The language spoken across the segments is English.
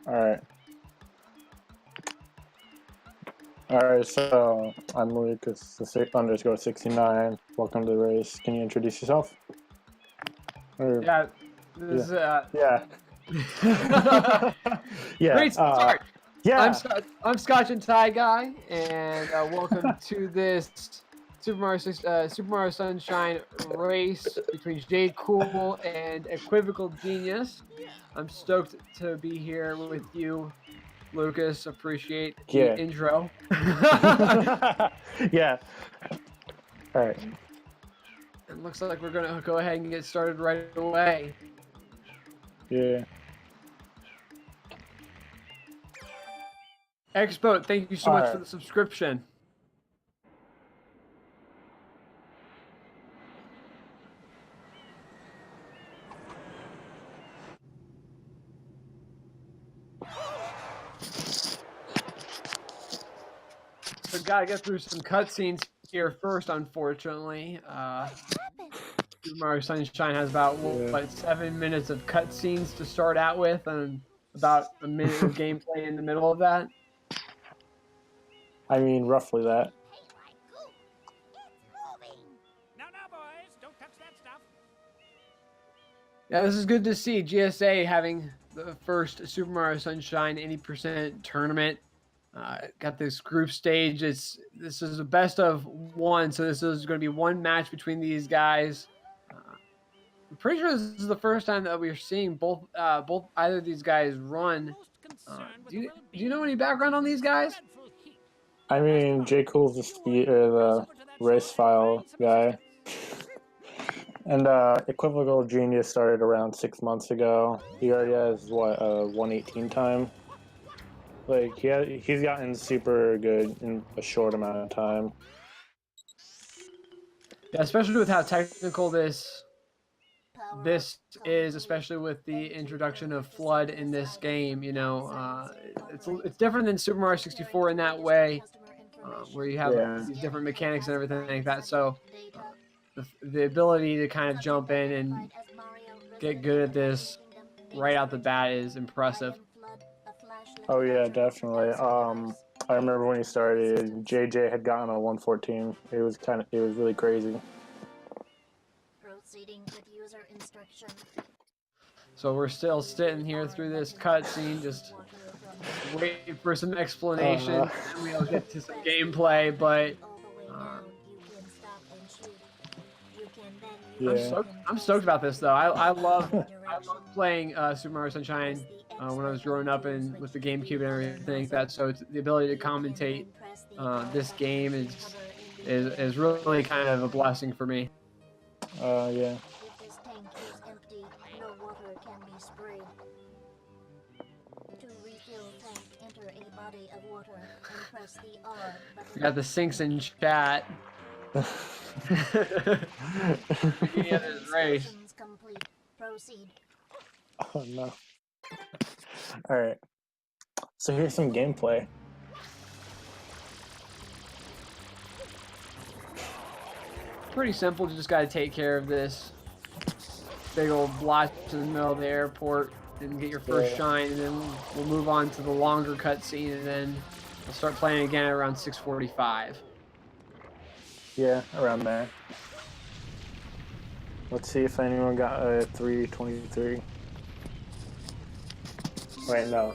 Alright. Alright, so I'm Lucas, the _69. Welcome to the race. Can you introduce yourself? Or, Yeah, this yeah. Yeah. Great start. Yeah. I'm Scotch and Tie Guy, and welcome to this Super Mario Sunshine race between Jcool and EquivocalGenius. I'm stoked to be here with you, Lucas. Appreciate the Yeah. intro. Yeah. Alright. It looks like we're gonna go ahead and get started right away. Yeah. Expo, thank you so much for the subscription. So gotta get through some cutscenes here first, unfortunately. Super Mario Sunshine has about what 7 minutes of cutscenes to start out with, and about a minute of gameplay in the middle of that. I mean, roughly that. No, boys, don't touch that stuff. Yeah, this is good to see. GSA having the first Super Mario Sunshine 80% tournament. Got this group stage. This is a best of one, so this is going to be one match between these guys. I'm pretty sure this is the first time that we're seeing both either of these guys run. Do you know any background on these guys? I mean, Jcool's the race file guy. And EquivocalGenius started around 6 months ago. He already has what, a 118 time. Like he's gotten super good in a short amount of time. Yeah, especially with how technical this is, especially with the introduction of FLUDD in this game. You know, it's different than Super Mario 64 in that way, where you have these different mechanics and everything like that. So the ability to kind of jump in and get good at this right out the bat is impressive. Oh yeah, definitely. I remember when he started, JJ had gotten a 114. It was really crazy. Proceeding with user instruction. So we're still sitting here through this cutscene, just waiting for some explanation, and we'll get to some gameplay. But I'm stoked about this, though. I love playing Super Mario Sunshine when I was growing up and with the GameCube and everything like that. So it's the ability to commentate this game is really kind of a blessing for me. Yeah. If this tank is empty, no water can be sprayed. To refill tank, enter a body of water and press the R button. We got the sinks in chat. Beginning of this race. Complete. Proceed. Oh no. Alright. So here's some gameplay. Pretty simple, you just gotta take care of this big old blotch in the middle of the airport and get your first shine, and then we'll move on to the longer cutscene, and then we'll start playing again at around 6:45. Yeah, around there. Let's see if anyone got a 323. Wait, no.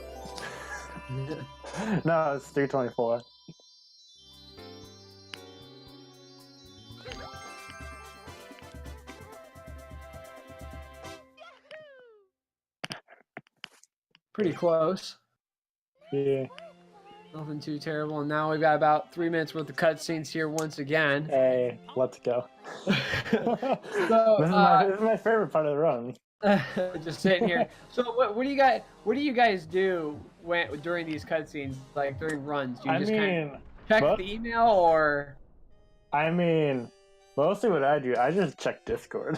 No, it's 324. Pretty close. Yeah. Nothing too terrible. And now we've got about 3 minutes worth of cutscenes here once again. Hey, let's go. So, this is my favorite part of the run. Just sitting here. So what do you guys do during these cutscenes, like during runs? Do you just kind of check the email, or? I mean, mostly what I do, I just check Discord.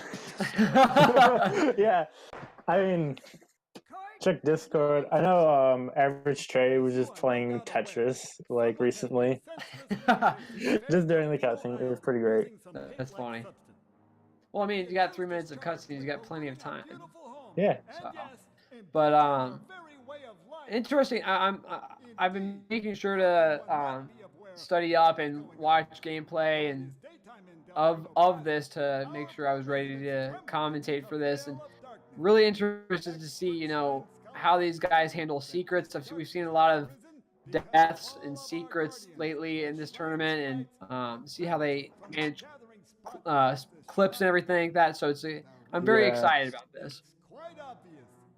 Yeah, I mean, check Discord. I know Average Trey was just playing Tetris like recently. Just during the cutscene, it was pretty great. That's funny. Well, I mean, you got 3 minutes of cutscenes, you got plenty of time. Yeah. So, but Interesting. I've been making sure to study up and watch gameplay and of this to make sure I was ready to commentate for this, and really interested to see, you know, how these guys handle secrets. We've seen a lot of deaths and secrets lately in this tournament, and see how they manage clips and everything like that. So I'm very excited about this.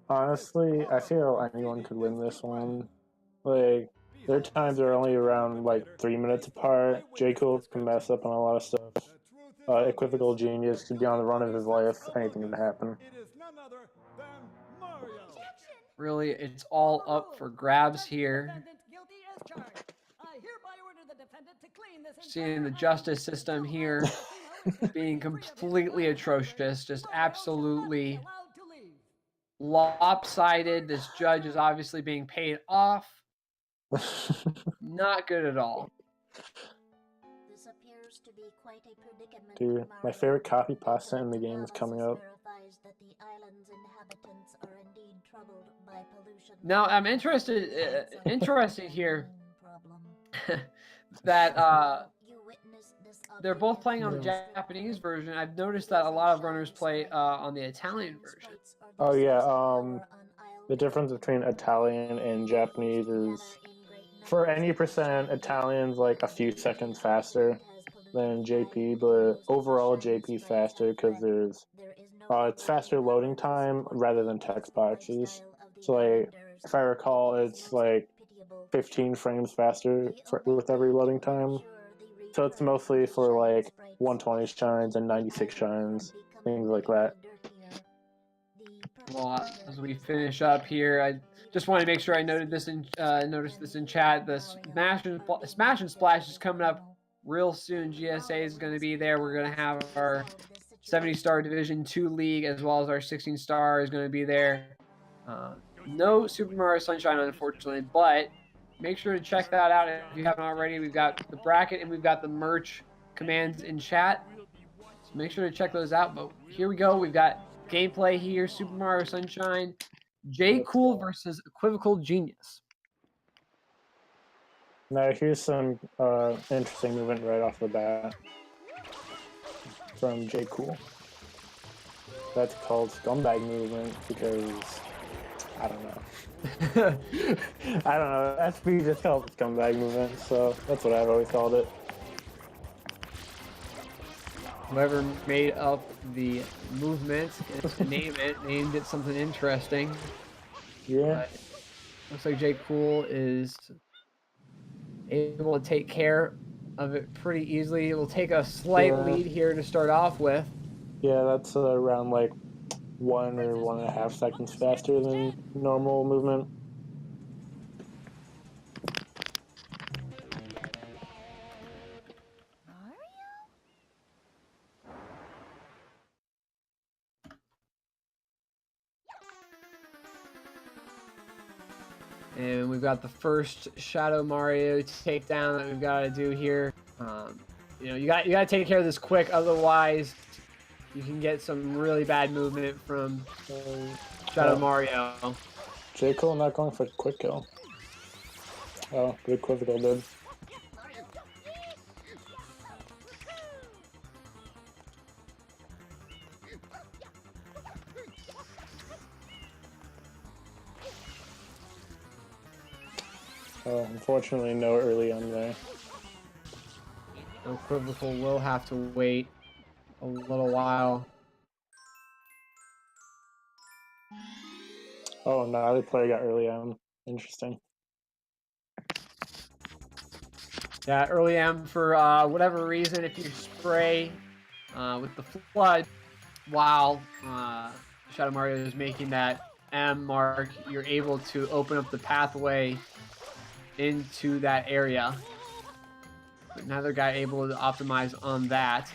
Honestly, I feel anyone could win this one. Like, their times are only around like 3 minutes apart. Jcool can mess up on a lot of stuff. EquivocalGenius could be on the run of his life. Anything can happen. Really, it's all up for grabs here. Seeing the justice system here being completely atrocious, just absolutely lopsided. This judge is obviously being paid off. Not good at all. This appears to be quite a predicament. Dude, my favorite copy pasta in the game is coming up. That the island's inhabitants are indeed troubled by pollution. Now, I'm interested here that they're both playing on the Japanese version. I've noticed that a lot of runners play on the Italian version. Oh yeah, the difference between Italian and Japanese is, for any percent, Italian's like a few seconds faster than JP, but overall JP's faster because it's faster loading time rather than text boxes. So like, if I recall, it's like 15 frames faster with every loading time. So it's mostly for like 120 shines and 96 shines, things like that. Well, as we finish up here, I just want to make sure I noticed this in chat. The Smash and Splash is coming up real soon. GSA is going to be there. We're going to have our 70-star Division 2 league, as well as our 16-star is going to be there. No Super Mario Sunshine, unfortunately, but make sure to check that out if you haven't already. We've got the bracket and we've got the merch commands in chat. So make sure to check those out. But here we go. We've got gameplay here. Super Mario Sunshine. Jcool versus EquivocalGenius. Now here's some interesting movement right off the bat from Jcool. That's called scumbag movement because I don't know. I don't know. SP just called it scumbag movement, so that's what I've always called it. Whoever made up the movement to named it something interesting. Yeah. Looks like Jcool is able to take care of it pretty easily. It will take a slight lead here to start off with. Yeah, that's around like 1 or 1.5 seconds faster than normal movement. And we've got the first Shadow Mario takedown that we've got to do here. You know, you got to take care of this quick, otherwise you can get some really bad movement from Shadow Mario. Jcool not going for quick kill. Oh, good Equivocal did. Oh, unfortunately, no early on there. Equivocal will have to wait a little while. Oh, no, other player got early on. Interesting. Yeah, early M for whatever reason, if you spray with the flood while Shadow Mario is making that M mark, you're able to open up the pathway into that area. But another guy able to optimize on that.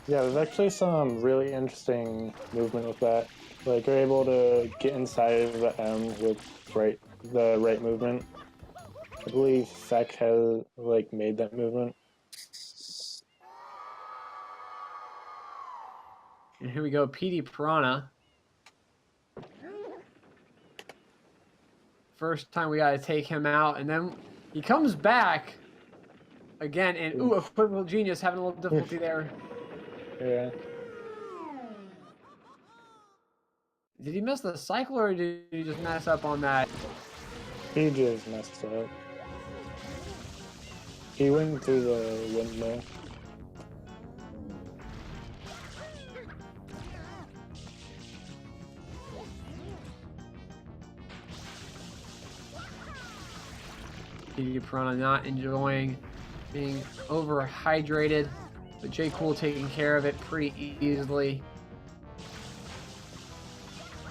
Yeah, there's actually some really interesting movement with that. Like, you're able to get inside of the M with the right movement. I believe Feck has like made that movement. And here we go, PD Piranha first time we got to take him out, and then he comes back again, and ooh, EquivocalGenius having a little difficulty there. Yeah. Did he miss the cycle, or did he just mess up on that? He just messed up. He went through the windmill. Piranha not enjoying being overhydrated, but Jcool taking care of it pretty easily.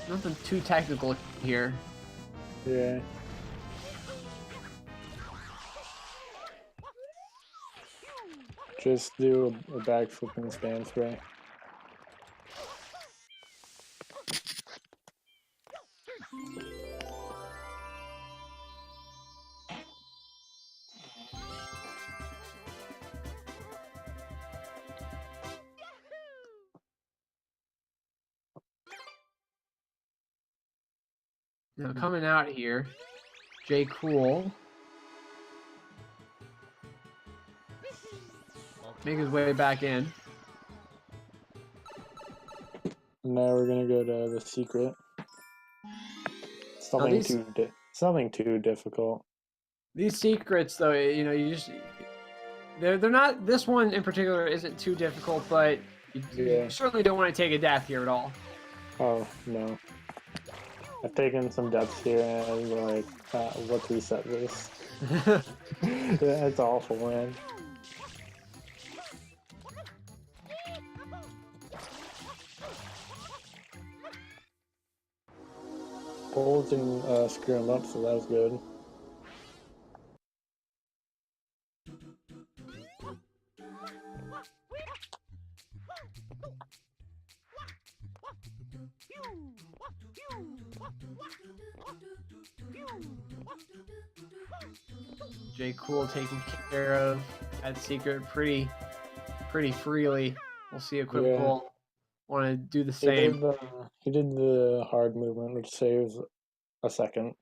Nothing too technical here. Yeah. Just do a backflip and stand spray. Now coming out here, Jcool make his way back in. Now we're gonna go to the secret. Something too difficult. These secrets, though, you know, they're not. This one in particular isn't too difficult, but you certainly don't want to take a death here at all. Oh no. I've taken some deaths here and I'm like, let's reset this. That's awful, man. Bulls didn't screw him up, so that was good. Jcool taking care of that secret pretty freely. We'll see Equivocal want to do the same. He did the hard movement, which saves a second.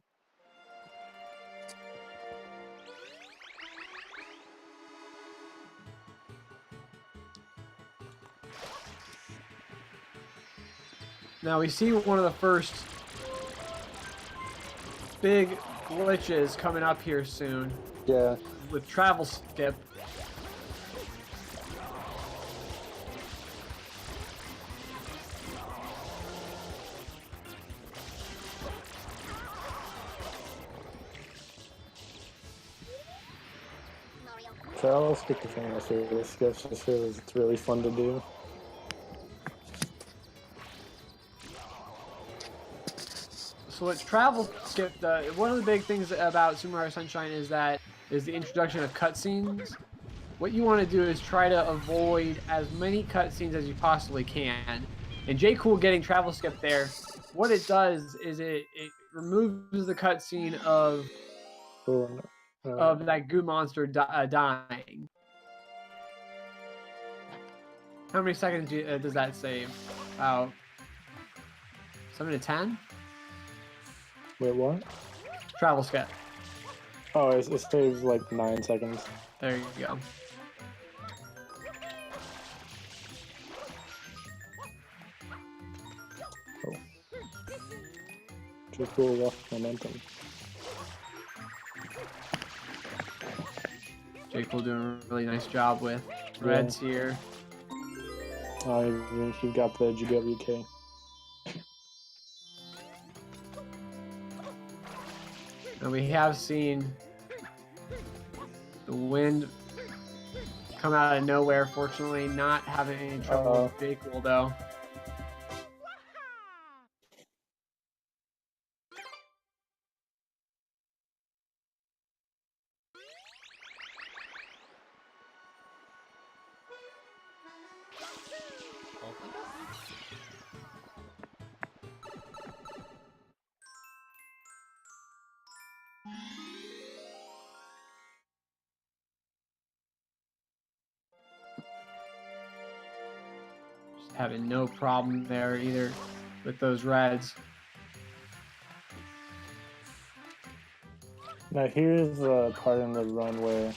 Now we see one of the first big glitches coming up here soon. Yeah. With travel skip. Travel skip is one of my favorite skips. I feel it's really fun to do. So what travel skip, one of the big things about Super Mario Sunshine is the introduction of cutscenes. What you want to do is try to avoid as many cutscenes as you possibly can. And Jcool getting travel skip there, what it does is it removes the cutscene of that goo monster dying. How many seconds does that save? About 7 to 10? Wait, what? Travel skip. Oh, it saves like 9 seconds. There you go. Oh. Jcool lost momentum. Jcool doing a really nice job with reds here. Oh, he got the GWK. And we have seen the wind come out of nowhere. Fortunately, not having any trouble with Jcool though. Just having no problem there either with those reds. Now here's the part in the run where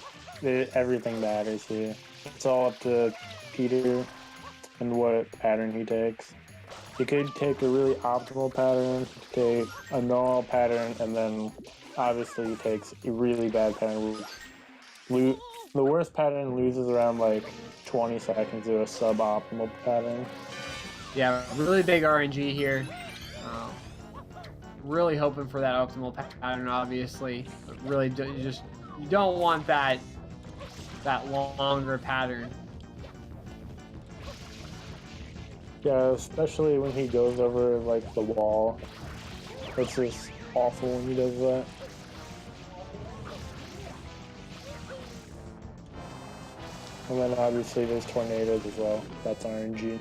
everything matters here. It's all up to Peter and what pattern he takes. He could take a really optimal pattern, take a null pattern, and then obviously he takes a really bad pattern. The worst pattern loses around like 20 seconds to a suboptimal pattern. Yeah, really big RNG here. Really hoping for that optimal pattern, obviously. But really, you don't want that longer pattern. Yeah, especially when he goes over like the wall. It's just awful when he does that. And then obviously there's tornadoes as well. That's RNG.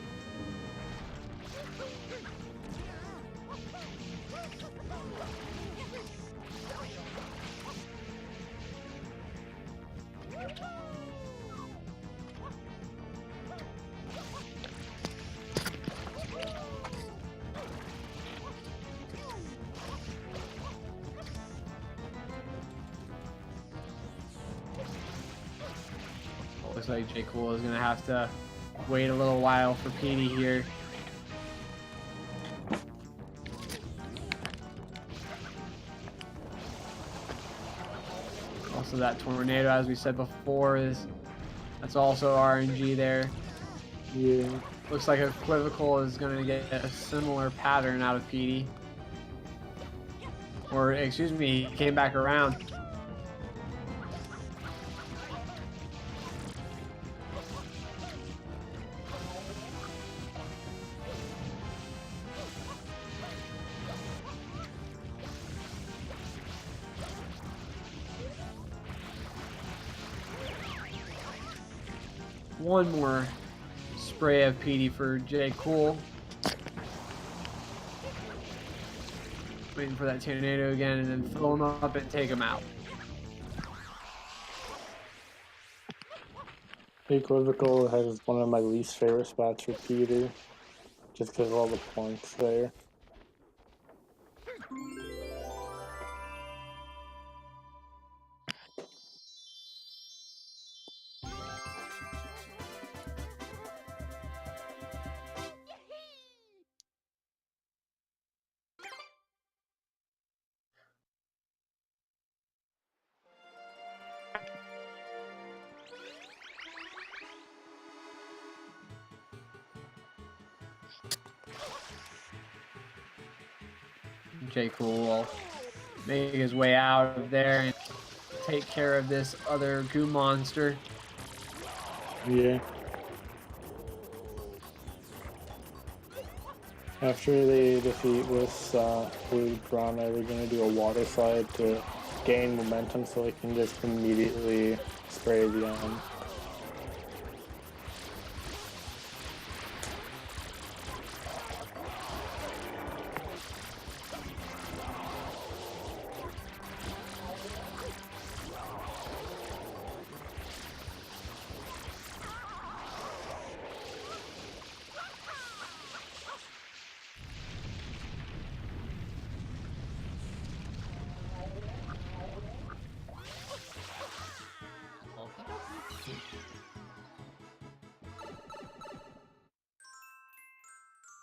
Looks like Jcool is going to have to wait a little while for Petey here. Also that tornado, as we said before, that's also RNG there. Yeah. Looks like Equivocal is going to get a similar pattern out of Petey. Or, excuse me, he came back around. One more spray of Petey for Jcool. Waiting for that tornado again, and then fill him up and take him out. Equivocal has one of my least favorite spots for Peter, just because of all the points there. Jcool will make his way out of there and take care of this other goo monster. Yeah. After they defeat this blue piranha, they're going to do a water slide to gain momentum so they can just immediately spray the end.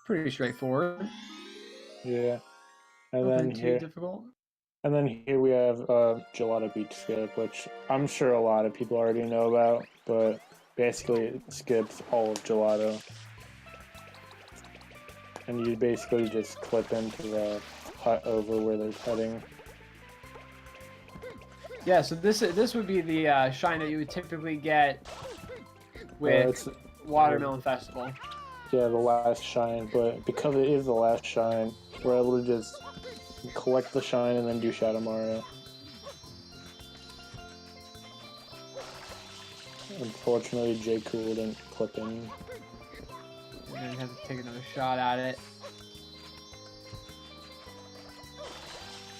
Pretty straightforward. Yeah. And Nothing then too here, difficult. and then here we have Gelato Beach Skip, which I'm sure a lot of people already know about, but basically it skips all of Gelato. And you basically just clip into the hut over where they're heading. Yeah, so this would be the shine that you would typically get with Watermelon Festival. Yeah, the last shine, but because it is the last shine, we're able to just collect the shine and then do Shadow Mario. Unfortunately, Jcool didn't clip in. We're gonna have to take another shot at it.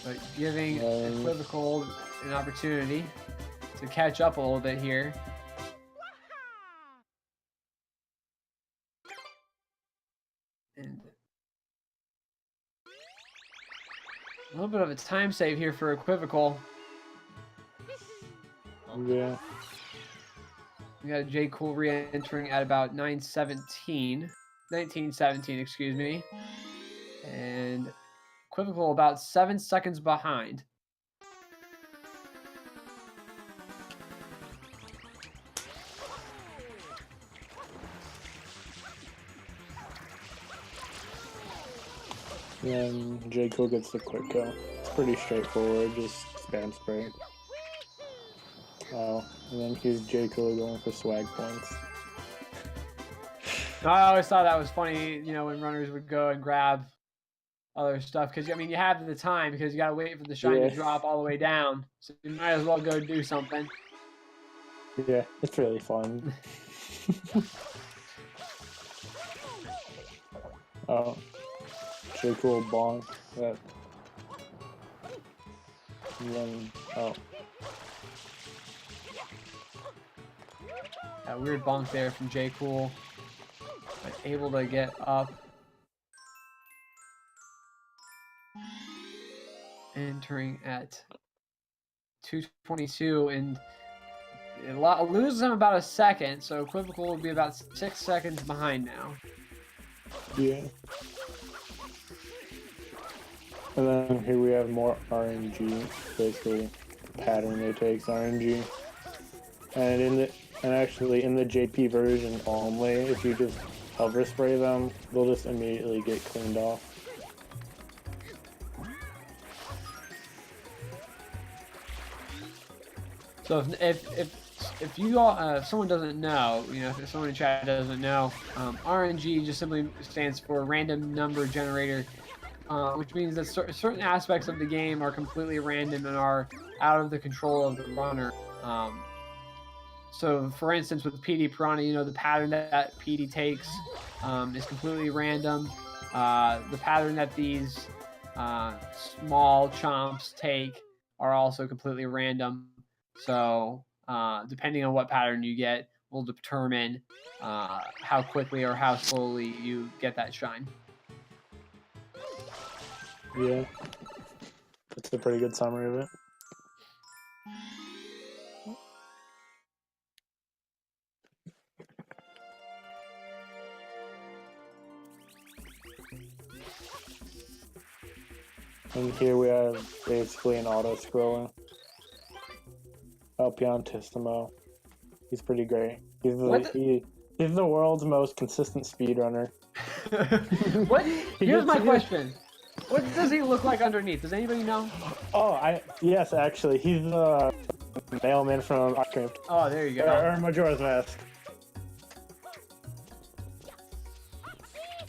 But giving Equivocal an opportunity to catch up a little bit here. And a little bit of a time save here for Equivocal. Yeah. We got Jcool re-entering at about 1917, excuse me. And Equivocal about 7 seconds behind. Then Jcool gets the quick kill. It's pretty straightforward, just spam spray. Oh, and then here's Jcool going for swag points. I always thought that was funny, you know, when runners would go and grab other stuff, because I mean, you have the time because you gotta wait for the shine to drop all the way down, so you might as well go do something. Yeah, it's really fun. Oh, Jcool bonk that. And then, oh. That weird bonk there from Jcool, but able to get up. Entering at 2:22, and it loses him about a second, so Equivocal will be about 6 seconds behind now. Yeah. And then here we have more RNG, basically the pattern they take is RNG. And actually in the JP version only, if you just hover spray them, they'll just immediately get cleaned off. So if you all, if someone doesn't know, you know, if someone in chat doesn't know, RNG just simply stands for random number generator, which means that certain aspects of the game are completely random and are out of the control of the runner. So, for instance, with PD Piranha, you know, the pattern that PD takes is completely random. The pattern that these small chomps take are also completely random. So, depending on what pattern you get, will determine how quickly or how slowly you get that shine. Yeah. That's a pretty good summary of it. And here we have basically an auto-scroller. Alpiantissimo. He's pretty great. He's the world's most consistent speedrunner. What? Here's my question. What does he look like underneath? Does anybody know? Oh, yes, actually. He's the mailman from Ice. Oh, there you go. Or Majora's Mask.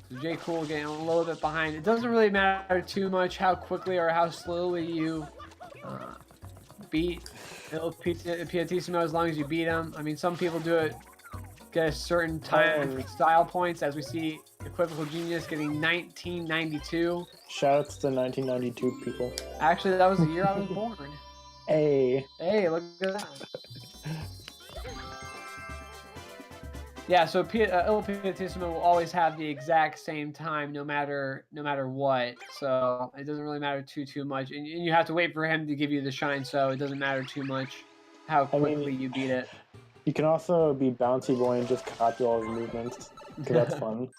So Jcool getting a little bit behind. It doesn't really matter too much how quickly or how slowly you beat Il Piattissimo, as long as you beat him. I mean, some people do it, get a certain time style points, as we see EquivocalGenius getting 1992. Shoutouts to 1992 people. Actually, that was the year I was born. Hey, look at that. Yeah, so Il Piattissimo will always have the exact same time, no matter what. So it doesn't really matter too much, and you have to wait for him to give you the shine. So it doesn't matter too much how quickly you beat it. You can also be Bouncy Boy and just copy all his movements, because that's fun.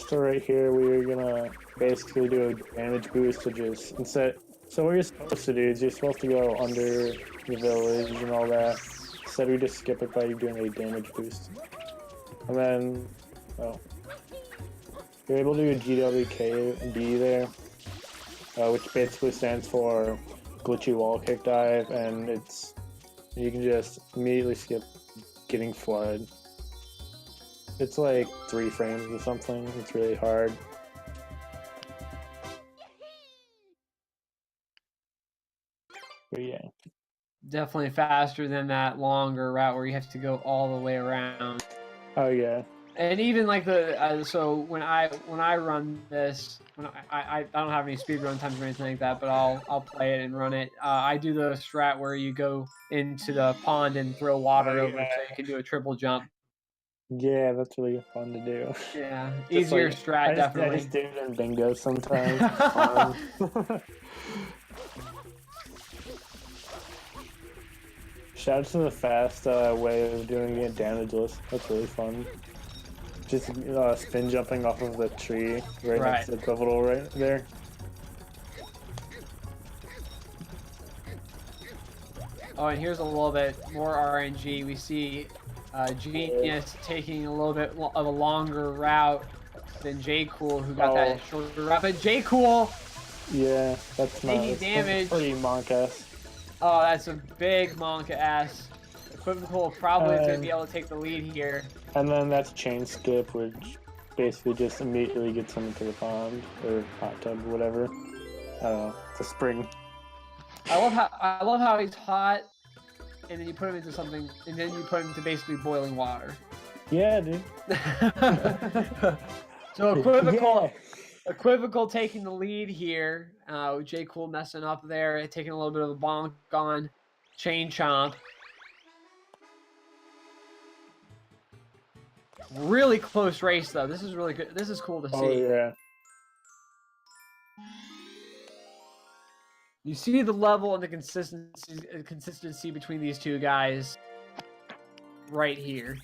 So right here, we're gonna basically do a damage boost to just instead. So what you're supposed to do is you're supposed to go under the village and all that. Instead, we just skip it by doing a damage boost. And then, you're able to do a GWKD there, which basically stands for glitchy wall kick dive, and you can just immediately skip getting flooded. It's like 3 frames or something. It's really hard. But yeah. Definitely faster than that longer route where you have to go all the way around. Oh yeah. And even like the so when I run this, when I don't have any speedrun times or anything like that, but I'll play it and run it. I do the strat where you go into the pond and throw water over so you can do a triple jump. Yeah, that's really fun to do. Yeah, Just easier like, strat, I definitely. just do it in bingo sometimes. It's fun. Shout out to the fast way of doing it damageless. That's really fun. Just spin jumping off of the tree right next to the pivotal right there. Oh, and here's a little bit more RNG. We see Genius taking a little bit of a longer route than Jcool, who got that shorter route. But Jcool, yeah, that's taking damage. Pretty monk-esque. Oh, that's a big monk ass. Equivocal probably is going to be able to take the lead here. And then that's chain skip, which basically just immediately gets him into the pond or hot tub or whatever. I don't know. It's a spring. I love how he's hot, and then you put him into something, and then you put him into basically boiling water. Yeah, dude. So Equivocal taking the lead here. Jcool messing up there, taking a little bit of a bonk on Chain Chomp. Really close race though. This is really good. This is cool to see. Oh yeah. You see the level and the consistency between these two guys right here.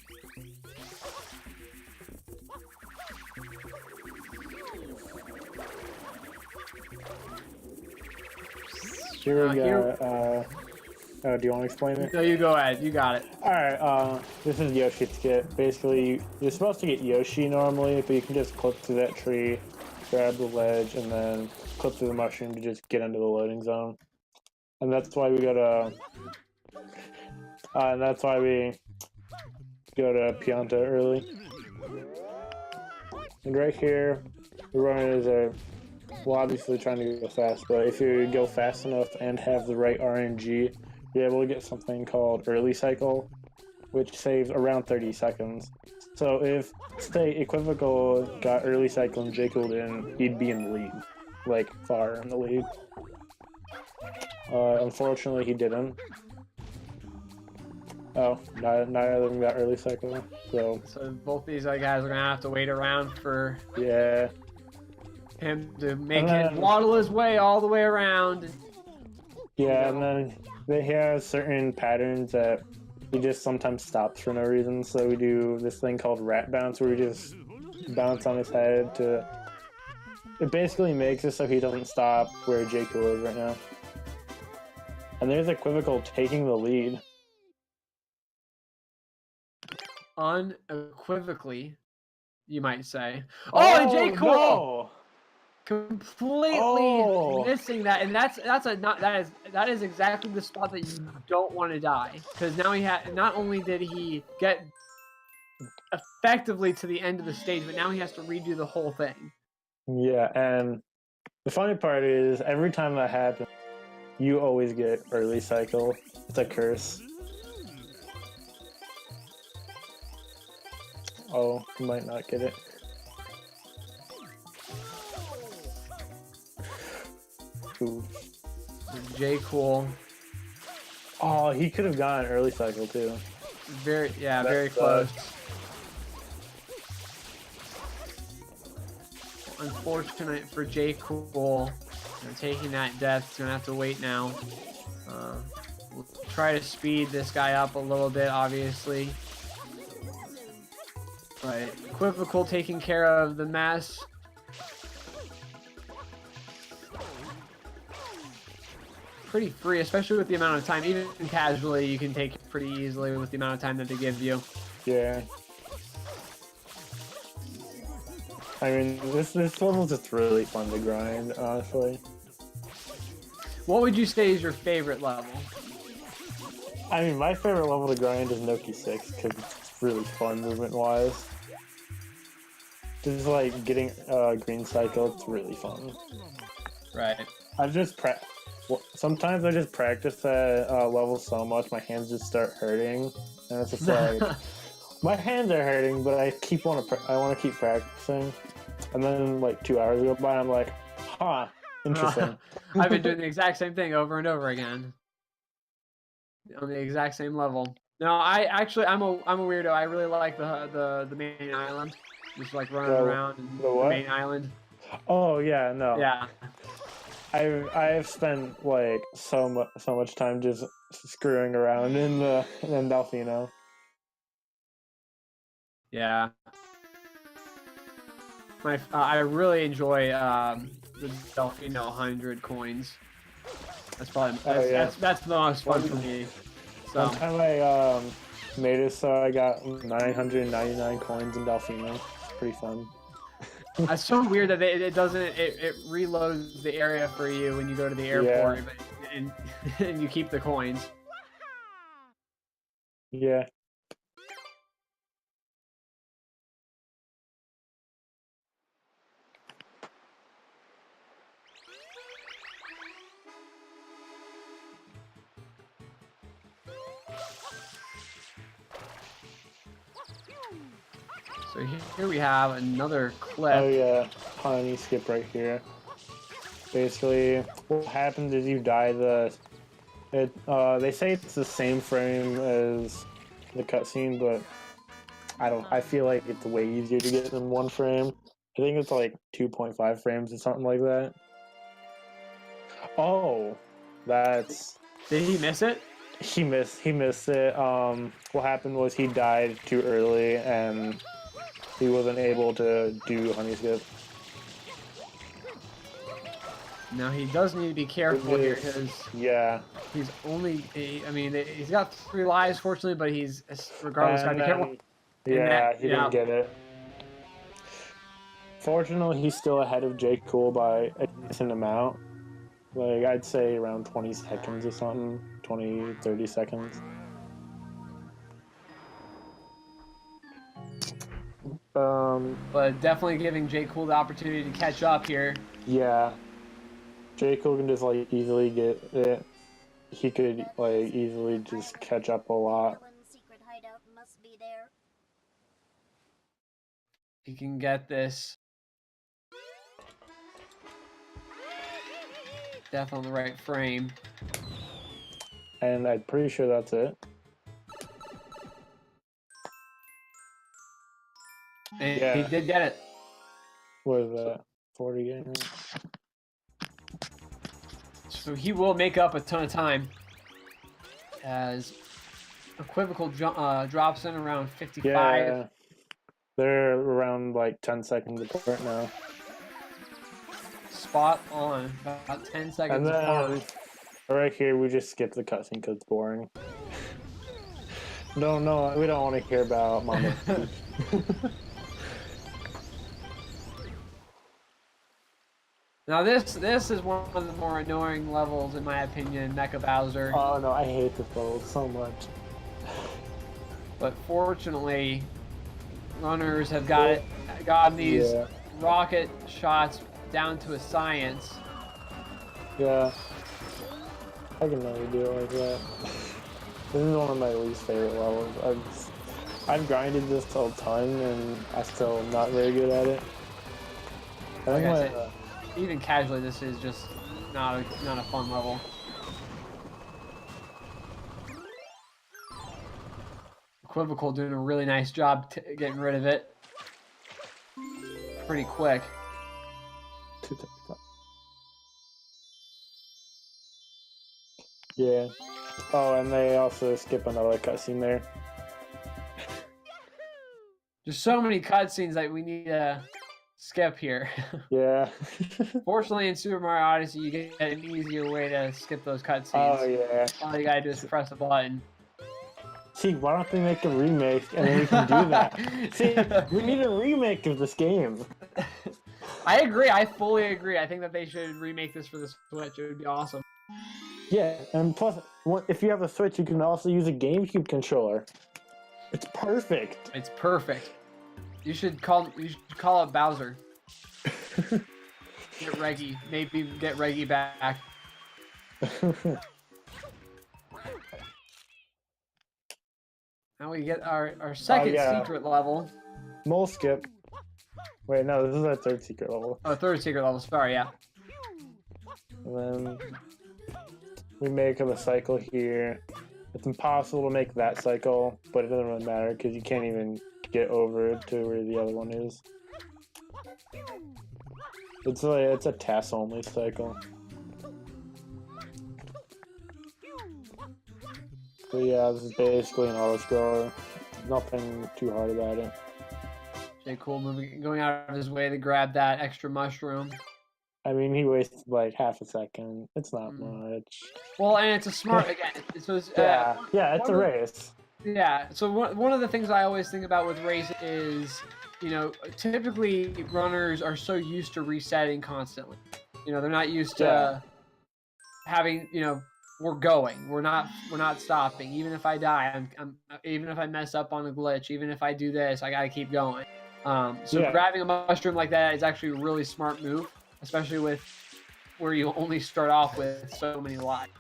Here we go. Do you want to explain it? No, you go ahead. You got it. Alright, this is Yoshi's kit. Basically, you're supposed to get Yoshi normally, but you can just clip through that tree, grab the ledge, and then clip through the mushroom to just get into the loading zone. And that's why we go to... Pianta early. And right here, we're running as a... Well, obviously trying to go fast, but if you go fast enough and have the right RNG, you're able to get something called early cycle, which saves around 30 seconds. So if, say, Equivocal got early cycle and Jcool didn't, he'd be in the lead. Like, far in the lead. Unfortunately, he didn't. Oh, neither of them got early cycle, so both these guys are going to have to wait around for... Yeah. Him to make him waddle his way all the way around. Yeah, and then he has certain patterns that he just sometimes stops for no reason. So we do this thing called rat bounce, where we just bounce on his head to... It basically makes it so he doesn't stop where Jcool is right now. And there's Equivocal taking the lead. Unequivocally, you might say. Oh, and Jcool! No! Completely missing that, and that is exactly the spot that you don't want to die, because now not only did he get effectively to the end of the stage, but now he has to redo the whole thing. Yeah, and the funny part is every time that happens, you always get early cycle. It's a curse. Oh, you might not get it. Ooh. Jcool. Oh, he could have gotten early cycle too. Very close. Unfortunate for Jcool. Taking that death. He's gonna have to wait now. We'll try to speed this guy up a little bit, obviously. But Equivocal taking care of the mess. Pretty free, especially with the amount of time. Even casually, you can take it pretty easily with the amount of time that they give you. Yeah. I mean, this level's just really fun to grind, honestly. What would you say is your favorite level? I mean, my favorite level to grind is Noki 6, because it's really fun movement-wise. Just like getting green cycle, it's really fun. Right. Sometimes I just practice that level so much, my hands just start hurting, and it's just like my hands are hurting, but I want to keep practicing. And then like 2 hours go by, and I'm like, huh, interesting. I've been doing the exact same thing over and over again on the exact same level. No, I'm a weirdo. I really like the main island, just like running around the the what? main island. Oh yeah, no. Yeah. I've spent like so much time just screwing around in Delfino. Yeah. I really enjoy the Delfino 100 coins. That's probably that's the most fun for me. So One time I made it so I got 999 coins in Delfino. It's pretty fun. it's so weird that it reloads the area for you when you go to the airport, and you keep the coins. Yeah. So here we have another clip. Oh yeah, honey skip right here. Basically, what happens is you die they say it's the same frame as the cutscene, but I feel like it's way easier to get than one frame. I think it's like 2.5 frames or something like that. Oh, that's... Did he miss it? He missed it. What happened was he died too early and he wasn't able to do honey skip. Now he does need to be careful here because he's only. I mean, he's got 3 lives, fortunately, but he's regardless got to be careful. Yeah, he didn't get it. Fortunately, he's still ahead of Jcool by a decent amount. Like, I'd say around 20 seconds or something. 20, 30 seconds. But definitely giving Jcool the opportunity to catch up here. Yeah. Jcool can just, like, easily get it. He could, like, easily just catch up a lot. Secret hideout must be there. He can get this. Death on the right frame. And I'm pretty sure that's it. And he did get it. What is that? 40 games? So he will make up a ton of time. As Equivocal drops in around 55. Yeah. They're around like 10 seconds apart now. Spot on. About 10 seconds and then, apart. Right here, we just skip the cutscene because it's boring. No, we don't want to hear about Mama. Now this is one of the more annoying levels in my opinion, Mecha Bowser. Oh no, I hate this level so much. But fortunately, runners have gotten these rocket shots down to a science. Yeah. I can never do it like that. This is one of my least favorite levels. I've grinded this all the time and I'm still not very good at it. Like I said, even casually, this is just not a fun level. Equivocal doing a really nice job getting rid of it. Pretty quick. Yeah. Oh, and they also skip another cutscene there. There's so many cutscenes that we need to skip here. Yeah. Fortunately, in Super Mario Odyssey, you get an easier way to skip those cutscenes. Oh, yeah. All you gotta do is press a button. See, why don't they make a remake and then we can do that? See, we need a remake of this game. I agree. I fully agree. I think that they should remake this for the Switch. It would be awesome. Yeah, and plus, if you have a Switch, you can also use a GameCube controller. It's perfect. It's perfect. You should call it Bowser. Get Reggie. Maybe get Reggie back. Now we get our second secret level. Mole skip. Wait, no, this is our third secret level. Oh, third secret level. Sorry, yeah. And then we make up a cycle here. It's impossible to make that cycle, but it doesn't really matter because you can't even get over to where the other one is. It's like it's a TAS only cycle. So yeah, this is basically an auto scroller. Nothing too hard about it. Jcool going out of his way to grab that extra mushroom. I mean, he wasted like half a second. It's not much. Well, and it's a smart again. So it's, yeah, it's a race. Yeah. So one of the things I always think about with race is, you know, typically runners are so used to resetting constantly. You know, they're not used to having, you know, we're going. We're not stopping. Even if I die, even if I mess up on a glitch, even if I do this, I got to keep going. So grabbing a mushroom like that is actually a really smart move, especially with where you only start off with so many lives.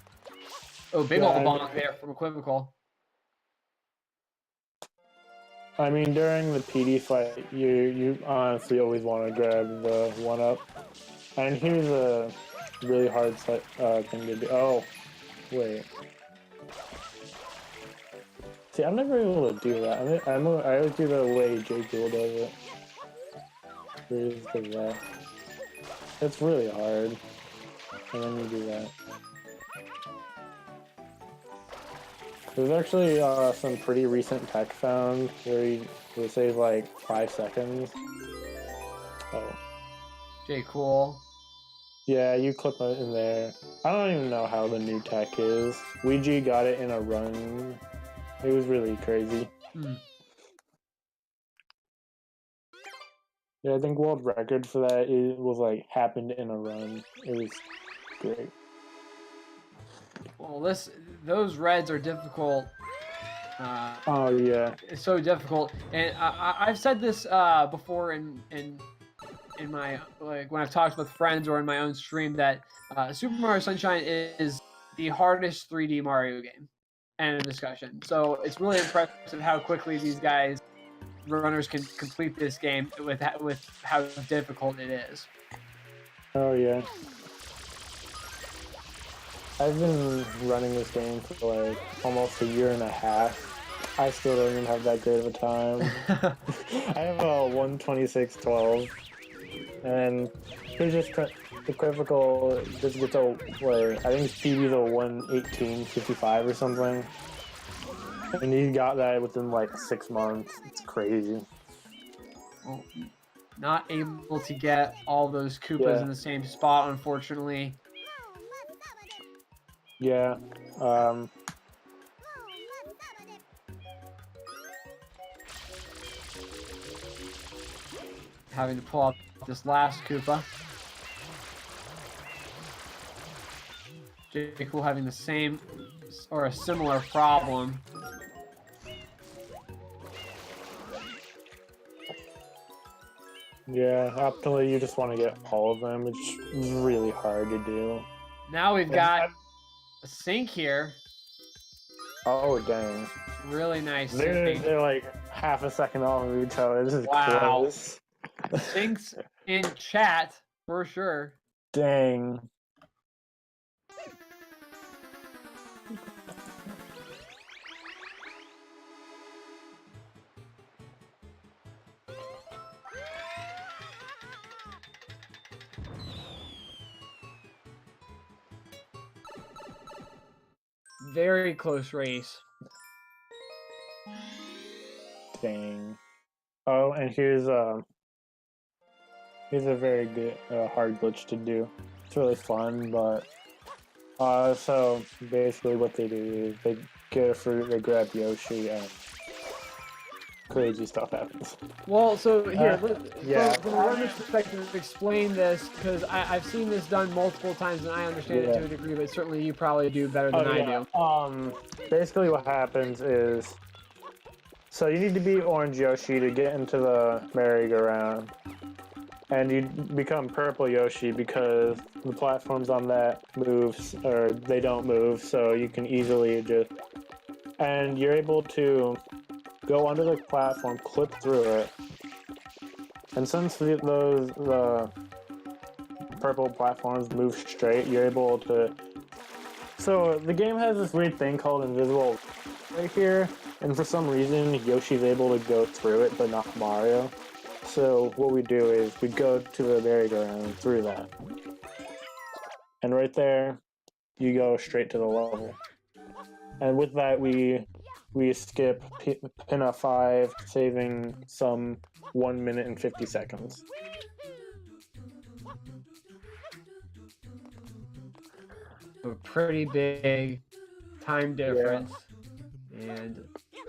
Oh, big old bonk there from Equivocal. I mean, during the PD fight, you honestly always want to grab the 1-up. And here's a really hard thing to do. Oh, wait. See, I'm never able to do that. I always do the way Jcool does it. Here's the that. It's really hard. And then you do that. There's actually some pretty recent tech found where you will save like 5 seconds. Oh. Jcool. Yeah, you clip it in there. I don't even know how the new tech is. Ouija got it in a run. It was really crazy. Yeah, I think world record for that was like happened in a run. It was great. Well, those reds are difficult. Oh yeah, it's so difficult, and I've said this before in my when I've talked with friends or in my own stream that Super Mario Sunshine is the hardest 3D Mario game, and a discussion. So it's really impressive how quickly these runners can complete this game with how difficult it is. Oh yeah. I've been running this game for like almost a year and a half. I still don't even have that great of a time. I have a 1:26.12, and here's just Equivocal. Just gets a what? I think Phoebe's a 1:18.55 or something, and he got that within like 6 months. It's crazy. Well, not able to get all those Koopas in the same spot, unfortunately. Yeah. Having to pull out this last Koopa. Jcool having the same or a similar problem. Yeah, optimally you just want to get all of them, which is really hard to do. Now we've got a sync here. Oh, dang. Really nice. They're like half a second off of each other. This is close. Syncs in chat for sure. Dang. Very close race. Dang. Oh, and here's a very good hard glitch to do. It's really fun, but so basically what they do is they get a fruit, they grab Yoshi, and crazy stuff happens. Well, so here, from a runner's perspective, explain this, because I've seen this done multiple times and I understand it to a degree, but certainly you probably do better than I do. Basically what happens is, so you need to beat Orange Yoshi to get into the merry-go-round, and you become Purple Yoshi because the platforms on that moves, or they don't move, so you can easily just, and you're able to go under the platform, clip through it, and since the purple platforms move straight, you're able to So the game has this weird thing called invisible right here, and for some reason Yoshi's able to go through it, but not Mario. So what we do is we go to the merry-go-round through that, and right there, you go straight to the level. And with that, we skip pin up 5, saving some 1 minute and 50 seconds. A pretty big time difference, and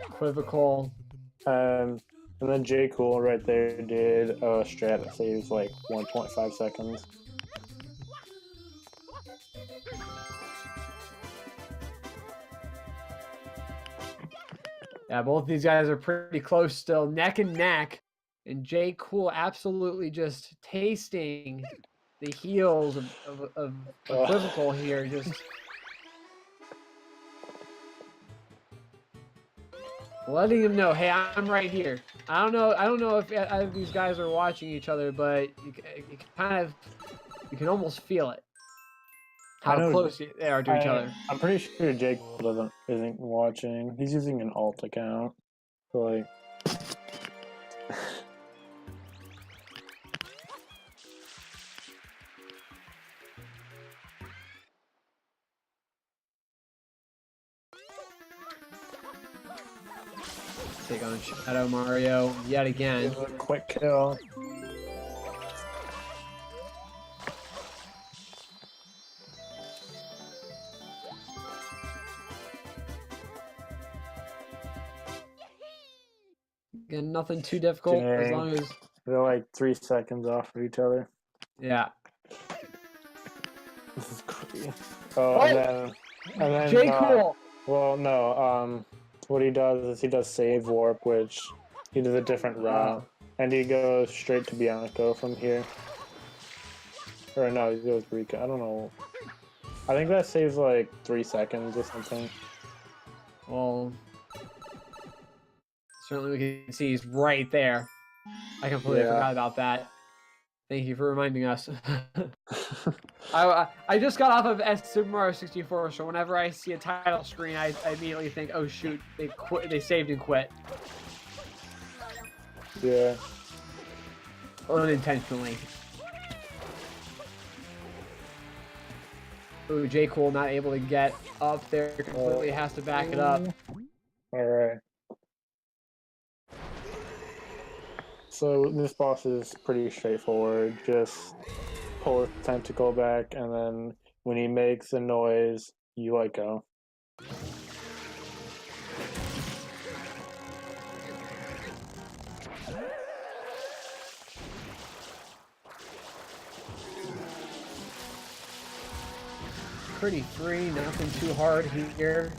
equivocal. And then Jcool right there did a strat that saves like 1.5 seconds. Yeah, both these guys are pretty close still, neck and neck. And Jcool absolutely just tasting the heels of equivocal here. Just letting him know, hey, I'm right here. I don't know if either of these guys are watching each other, but you can almost feel it. How close they are to each other. I'm pretty sure Jcool isn't watching. He's using an alt account. So like Take on Shadow Mario yet again. a quick kill. Again, nothing too difficult as long as they're like 3 seconds off of each other. yeah. This is crazy. Oh, and then Jcool. well, no. What he does is he does save warp, which he does a different route, and he goes straight to Bianco from here. Or no, he goes Rico. I don't know. I think that saves like 3 seconds or something. Well, certainly we can see he's right there. I completely forgot about that. Thank you for reminding us. I just got off of Super Mario 64, so whenever I see a title screen, I immediately think, oh shoot, they saved and quit. Yeah. Unintentionally. Ooh, Jcool not able to get up there completely, has to back it up. Alright. So this boss is pretty straightforward. Just pull his tentacle back, and then when he makes a noise, you let go. Pretty free, nothing too hard here.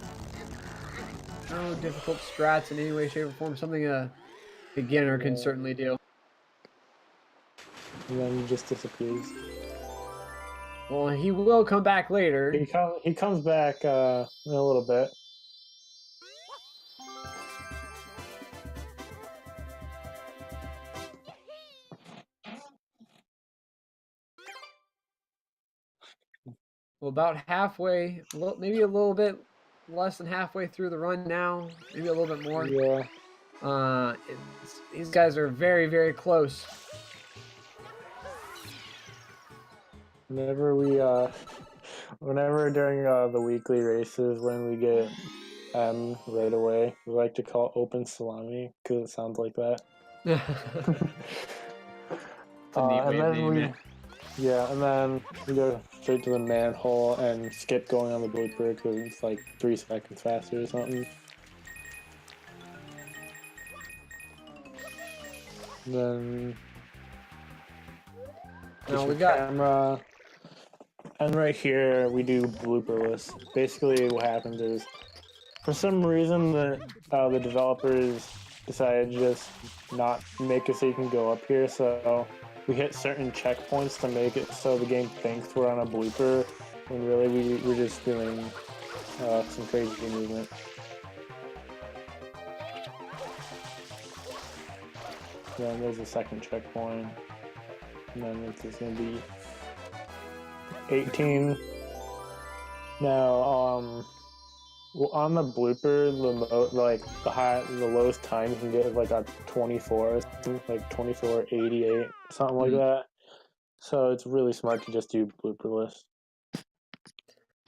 No difficult strats in any way, shape, or form. Something a beginner can certainly do. And then he just disappears. Well, he will come back later. He comes back in a little bit. Well, about halfway, maybe a little bit less than halfway through the run now. Maybe a little bit more. Yeah. These guys are very, very close. Whenever during the weekly races, when we get right away, we like to call open salami because it sounds like that. And then we go straight to the manhole and skip going on the blooper because it's like 3 seconds faster or something. And then now we got camera. And right here we do blooperless. Basically, what happens is, for some reason, the developers decided to just not make it so you can go up here. So we hit certain checkpoints to make it so the game thinks we're on a blooper, when really we're just doing some crazy movement. Then there's a second checkpoint, and then it's just gonna be 18 Now, well, on the blooper, the lowest time you can get is like a 24, like 24.88, something like that. So it's really smart to just do blooperless.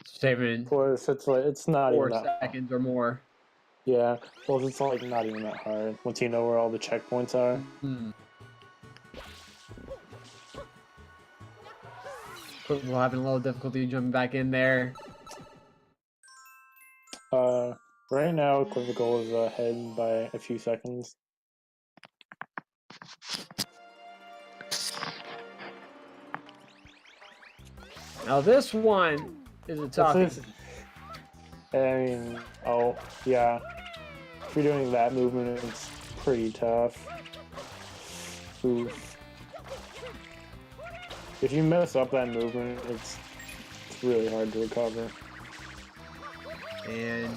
Saving Plus, it's not 4 even that. seconds or more. Yeah, well, it's like not even that hard once you know where all the checkpoints are. We're having a little difficulty jumping back in there. Right now, Equivocal is ahead by a few seconds. Now this one is a toughie. I mean, oh yeah, if you're doing that movement, it's pretty tough. Oof. If you mess up that movement, it's really hard to recover. And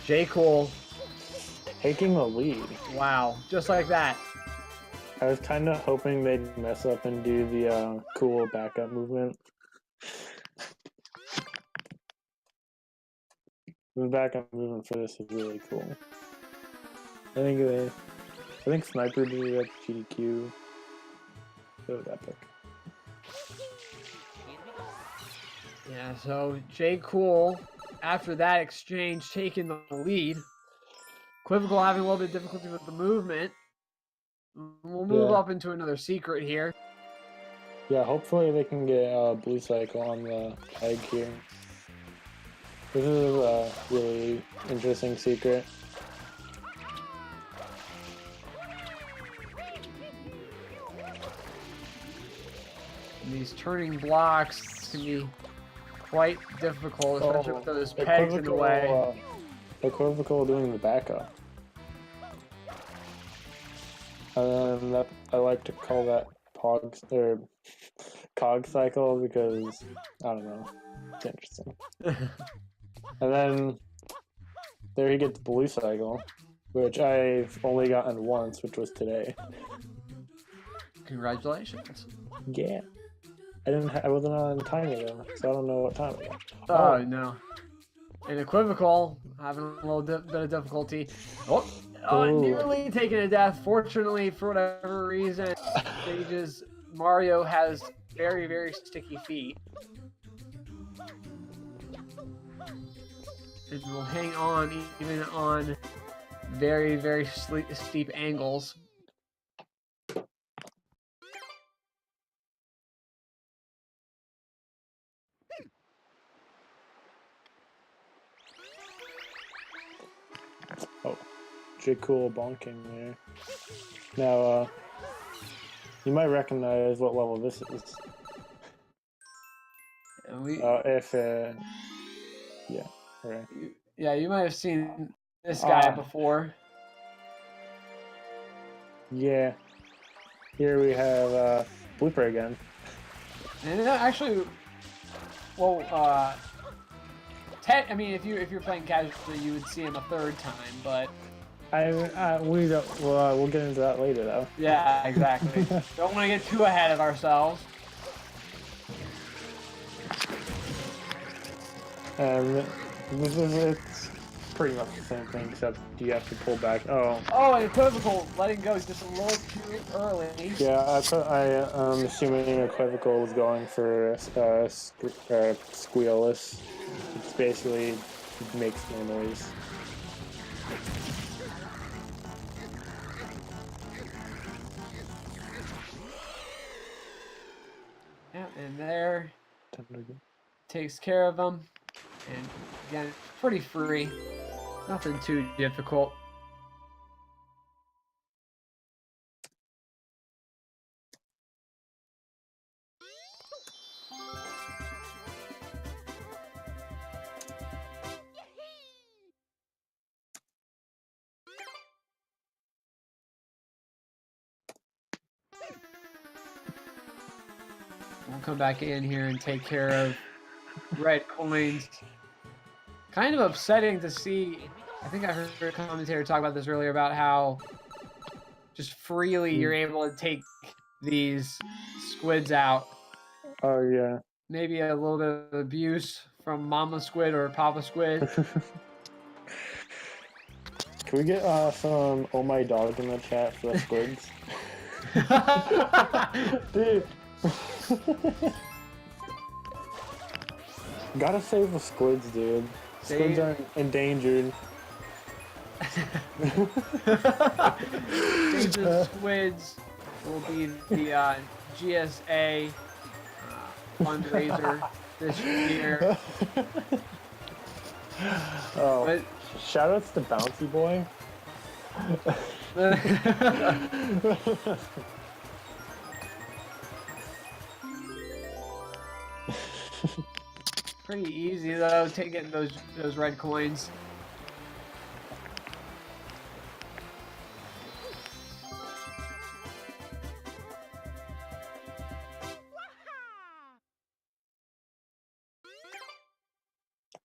Jcool taking the lead. Wow, just like that. I was kind of hoping they'd mess up and do the cool backup movement. The backup movement for this is really cool. I think Sniper did it at GDQ. That was epic. Yeah, so Jcool, after that exchange, taking the lead. Equivocal having a little bit of difficulty with the movement. We'll move up into another secret here. Yeah, hopefully they can get Blue Cycle on the egg here. This is a really interesting secret. And these turning blocks can be quite difficult, especially with those pegs in the way. Equivocal doing the backup. And then I like to call that cog cycle because I don't know, it's interesting. And then there he gets Blue Cycle, which I've only gotten once, which was today. Congratulations. Yeah. I wasn't on timer though, so I don't know what time it was. Oh no. And Equivocal having a little bit of difficulty. Nearly taking a death. Fortunately, for whatever reason, Mario has very, very sticky feet. And will hang on even on very, very steep angles. Oh, Jcool bonking there. Now, you might recognize what level this is. Yeah, right. Yeah, you might have seen this guy before. Yeah. Here we have Blooper again. And actually, well, I mean, if you're playing casually, you would see him a third time, but we'll get into that later, though. Yeah, exactly. Don't want to get too ahead of ourselves. It's pretty much the same thing, except you have to pull back. Oh, and Equivocal letting go just a little too early. Yeah, I'm assuming Equivocal was going for squealless. It's basically makes no noise. Yeah, and there takes care of them. And again, pretty free. Nothing too difficult. We'll come back in here and take care of red coins. Kind of upsetting to see. I think I heard a commentator talk about this earlier about how just freely you're able to take these squids out. Oh yeah. Maybe a little bit of abuse from Mama Squid or Papa Squid. Can we get some "Oh my dog" in the chat for the squids? Dude. Gotta save the squids, dude. Squids are endangered. Endangered squids will be the GSA fundraiser this year. Oh, But shoutouts to Bouncy Boy. pretty easy though, getting those red coins.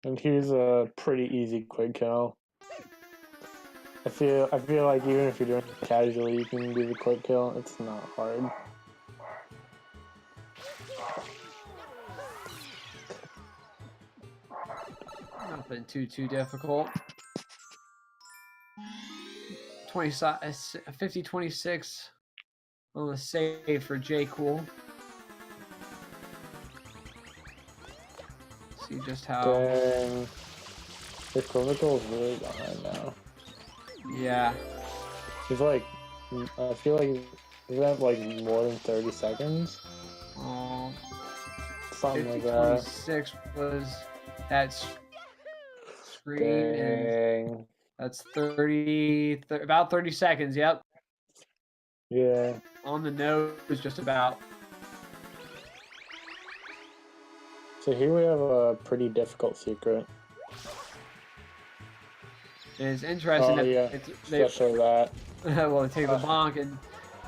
And here's a pretty easy quick kill. I feel like even if you're doing it casually, you can do the quick kill. It's not hard. Nothing too difficult. 50-26 on the save for Jcool. See just how. Dang. Equivocal is really behind now. Yeah. He's like, I feel like he's at like more than 30 seconds. Oh. Something like that. 26 was that screen. Dang. And that's 30, about 30 seconds. Yep. Yeah. On the nose, just about. So here we have a pretty difficult secret. And it's interesting that yeah. Especially that. well, they take the bonk, and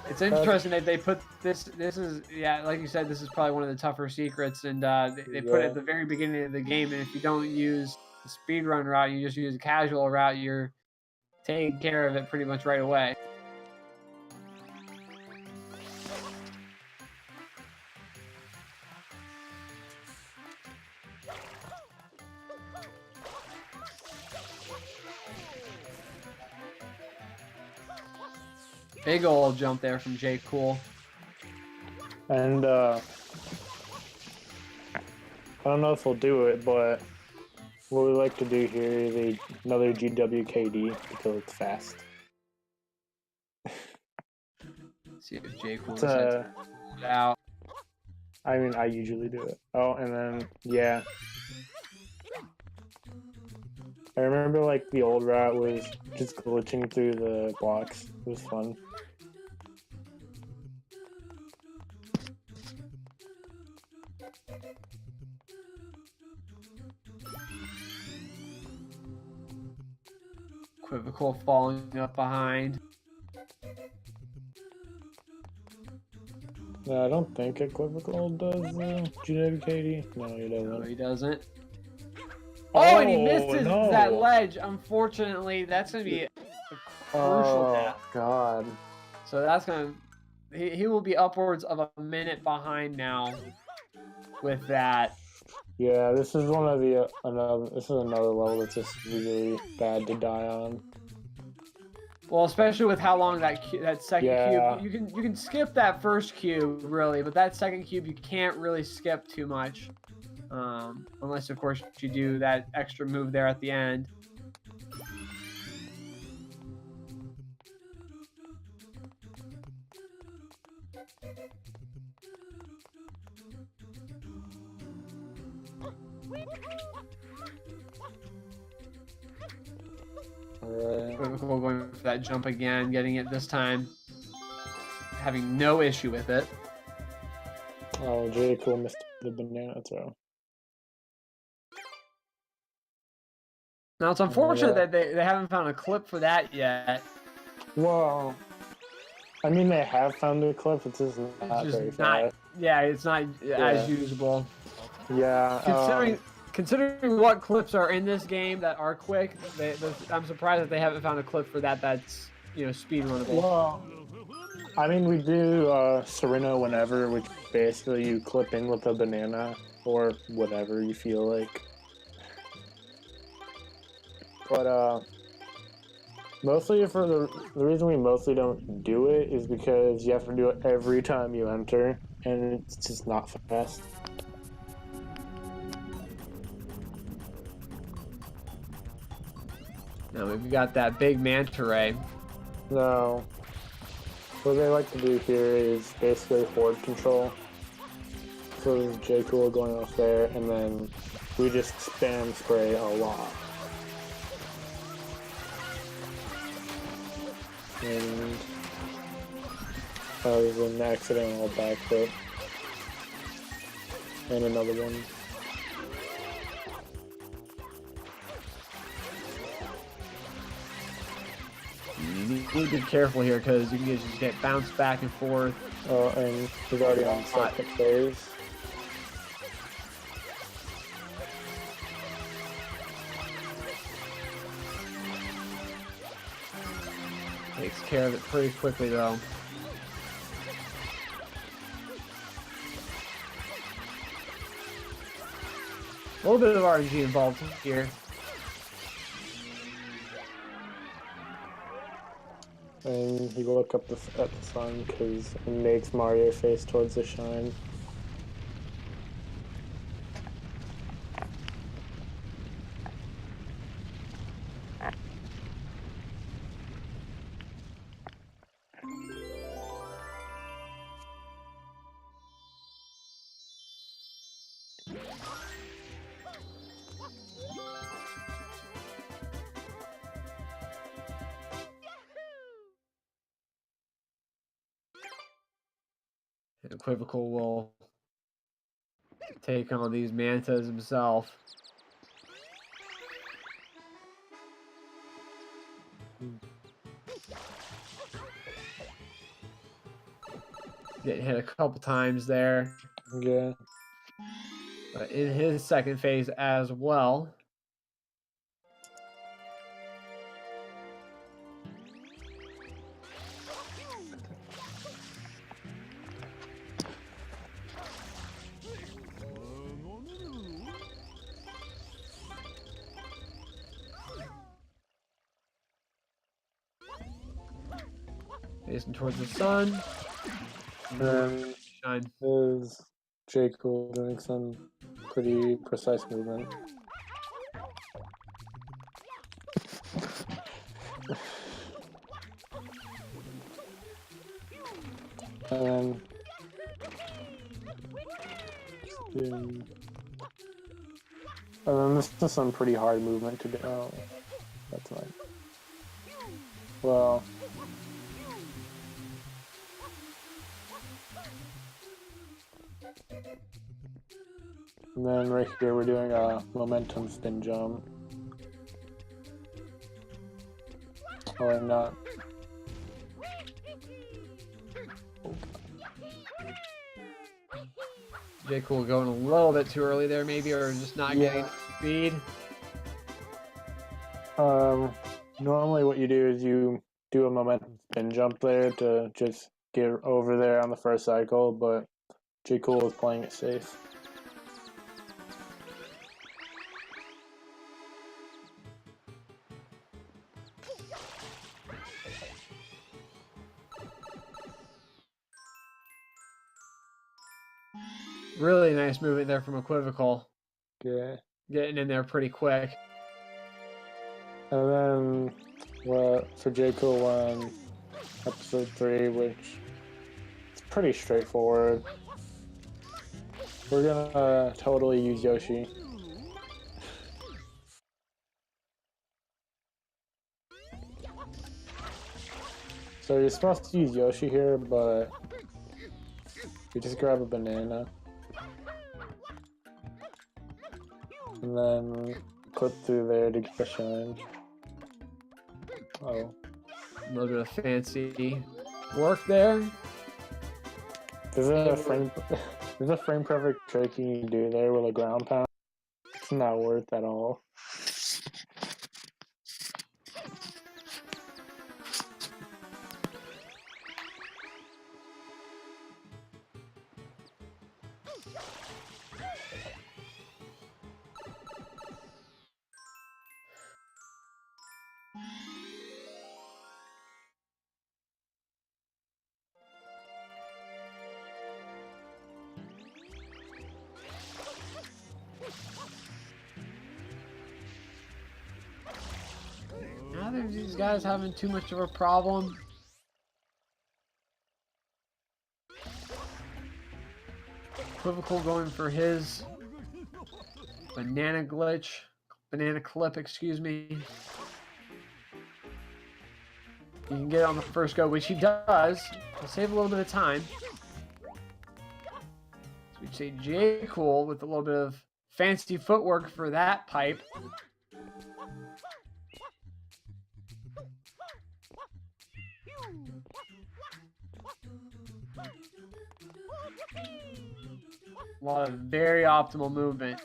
it's interesting that they put this. This is, yeah, like you said, this is probably one of the tougher secrets, and they put it at the very beginning of the game. And if you don't use the speedrun route, you just use a casual route, you're taking care of it pretty much right away. Big old jump there from Jcool. And I don't know if we'll do it, but what we like to do here is another GWKD because it's fast. See if Jcool It's decides to pull it out. I mean, I usually do it. Oh, and then, yeah. I remember, like, the old route was just glitching through the blocks. It was fun. Equivocal falling up behind. No, I don't think Equivocal does GWKD. No, he doesn't. No, he doesn't. Oh, and he missed no. that ledge. Unfortunately, that's going to be crucial now. God. So that's going to... He will be upwards of a minute behind now with that. Yeah, this is one of the... this is another level that's just really bad to die on. Well, especially with how long that second cube... You can skip that first cube, really, but that second cube you can't really skip too much. Unless, of course, you do that extra move there at the end. Equivocal going for that jump again, getting it this time. Having no issue with it. Oh, Jcool missed the banana throw. Now, it's unfortunate that they haven't found a clip for that yet. Well, I mean, they have found a clip, it's just not very fast. Yeah, it's not as usable. Yeah. Considering what clips are in this game that are quick, I'm surprised that they haven't found a clip for that's, speedrunnable. Well, I mean, we do Serena whenever, which basically you clip in with a banana or whatever you feel like. But mostly for the reason we mostly don't do it is because you have to do it every time you enter, and it's just not fast. Now we've got that big manta ray. No. What they like to do here is basically horde control. So there's Jcool going off there, and then we just spam spray a lot. And that was an accidental backflip. And another one. You need to be careful here because you can just get bounced back and forth. Oh, and he's already on second phase. Takes care of it pretty quickly though. A little bit of RNG involved here. And you look up at the sun because it makes Mario face towards the shine. Equivocal will take on these mantas himself. Getting hit a couple times there. Yeah. But in his second phase as well. Facing towards the sun. And then Shine. is Jcool doing some pretty precise movement. And then this is some pretty hard movement to do. Oh, that's right. Well, and then right here we're doing a momentum spin jump. Oh, I'm not. Jcool going a little bit too early there, maybe, or just not getting speed. Normally what you do is you do a momentum spin jump there to just get over there on the first cycle, but Jcool is playing it safe. Really nice movement there from Equivocal. Yeah. Getting in there pretty quick. And then, well, for Jcool1, episode 3, which is pretty straightforward. We're gonna totally use Yoshi. So you're supposed to use Yoshi here, but you just grab a banana. And then put through there to get the shine. Oh. A little bit of fancy work there. There's a frame perfect trick you can do there with a ground pound. It's not worth at all. these guys having too much of a problem. Equivocal going for his banana clip, excuse me. You can get it on the first go, which he does. He'll save a little bit of time. So we'd say Jcool with a little bit of fancy footwork for that pipe. A lot of very optimal movement.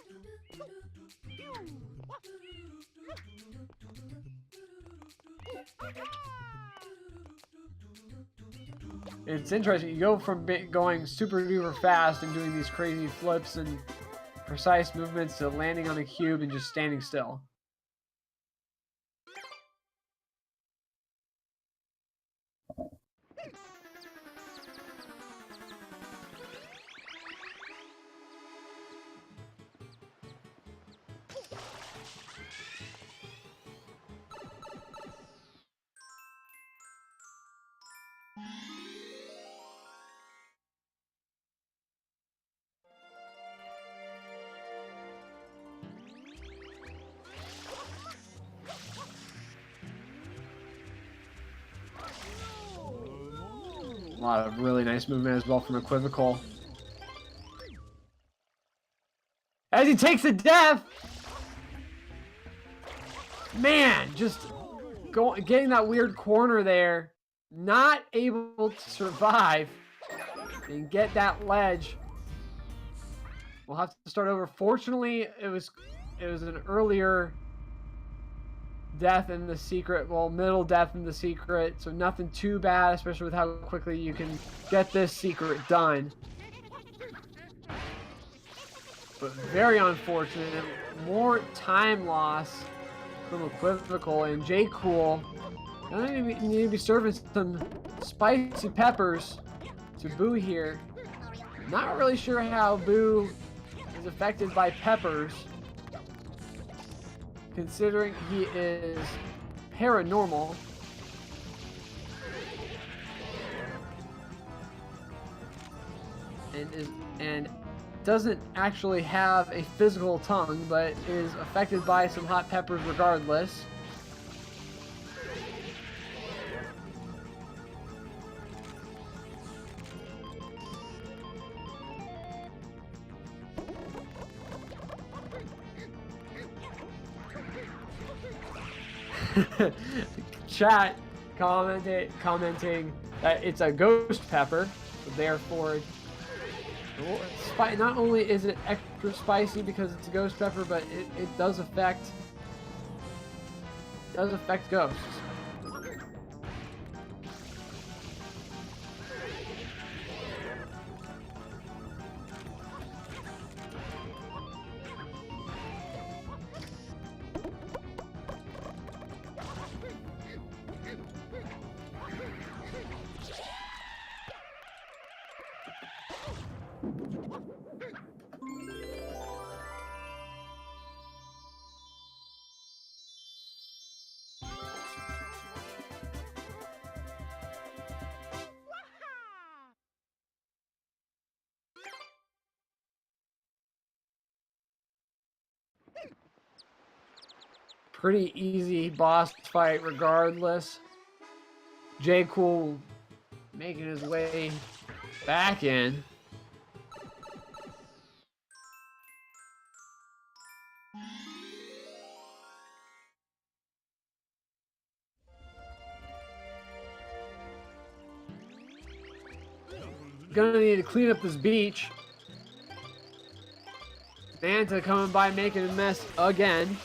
It's interesting. You go from going super duper fast and doing these crazy flips and precise movements to landing on a cube and just standing still. A lot of really nice movement as well from Equivocal. As he takes a death! Man, just getting that weird corner there. Not able to survive and get that ledge. We'll have to start over. Fortunately, it was an earlier death in the secret, well, middle death in the secret, so nothing too bad, especially with how quickly you can get this secret done. But very unfortunate. More time loss from Equivocal, and Jcool need to be serving some spicy peppers to Boo here. Not really sure how Boo is affected by peppers, considering he is paranormal. And doesn't actually have a physical tongue, but is affected by some hot peppers regardless. Chat commenting that it's a ghost pepper, so therefore not only is it extra spicy because it's a ghost pepper, but it does affect ghosts. Pretty easy boss fight regardless. Jcool making his way back in. Gonna need to clean up this beach. Manta coming by making a mess again.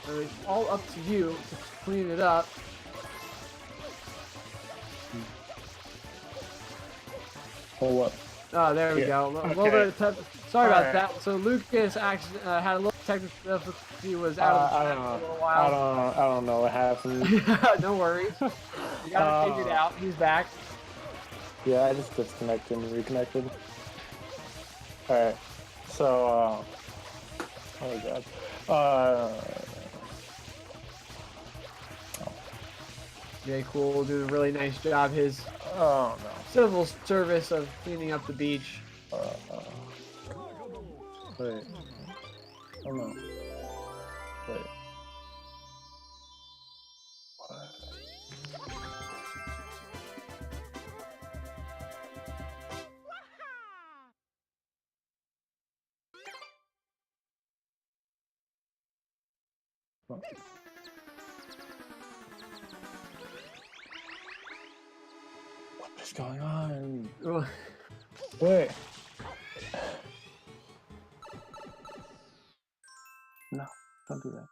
So it's all up to you to clean it up. Oh, what? Oh, there we go. A little bit of sorry about that. So Lucas actually had a little technical difficulty. He was out of the for a little while. I don't know what happened. No worries. You got it figured out. He's back. Yeah, I just disconnected and reconnected. Alright. So, oh god. Jcool doing a really nice job. His Oh no. civil service of cleaning up the beach. Wait. Oh no. Wait. What? What is going on? Wait. No, don't do that.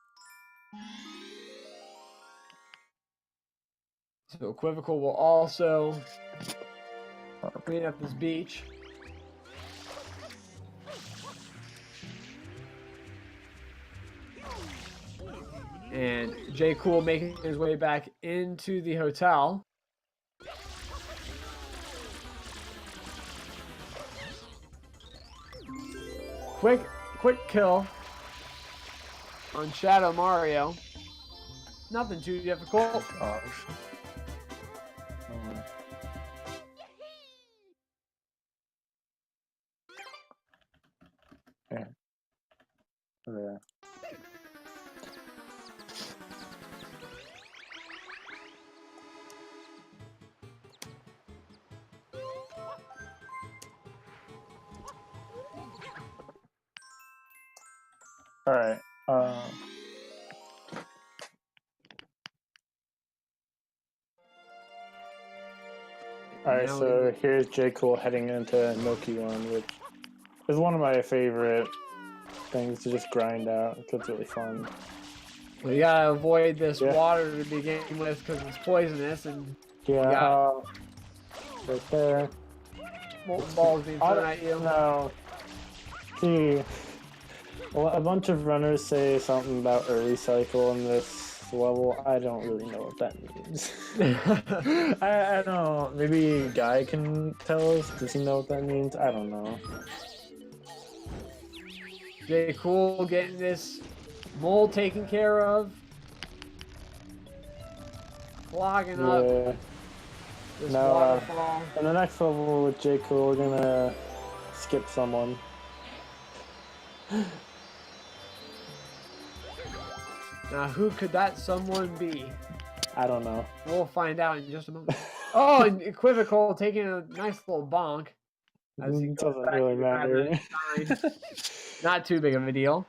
So Equivocal will also clean up this beach. And Jcool making his way back into the hotel. Quick kill on Shadow Mario. Nothing too difficult. Oh. Yeah. Yeah. All right. Alright, so here's Jcool heading into Milky One, which is one of my favorite things to just grind out. It's really fun. Well, you gotta avoid this water to begin with because it's poisonous, and yeah, right there. molten balls being thrown at you. No. See, well, a bunch of runners say something about early cycle in this level. I don't really know what that means. I don't know. Maybe Guy can tell us. Does he know what that means? I don't know. Jcool getting this mole taken care of. Clogging up this waterfall. In the next level with Jcool, we're gonna skip someone. Now, who could that someone be? I don't know. We'll find out in just a moment. Oh, and Equivocal taking a nice little bonk. As he doesn't really matter. Not too big of a deal.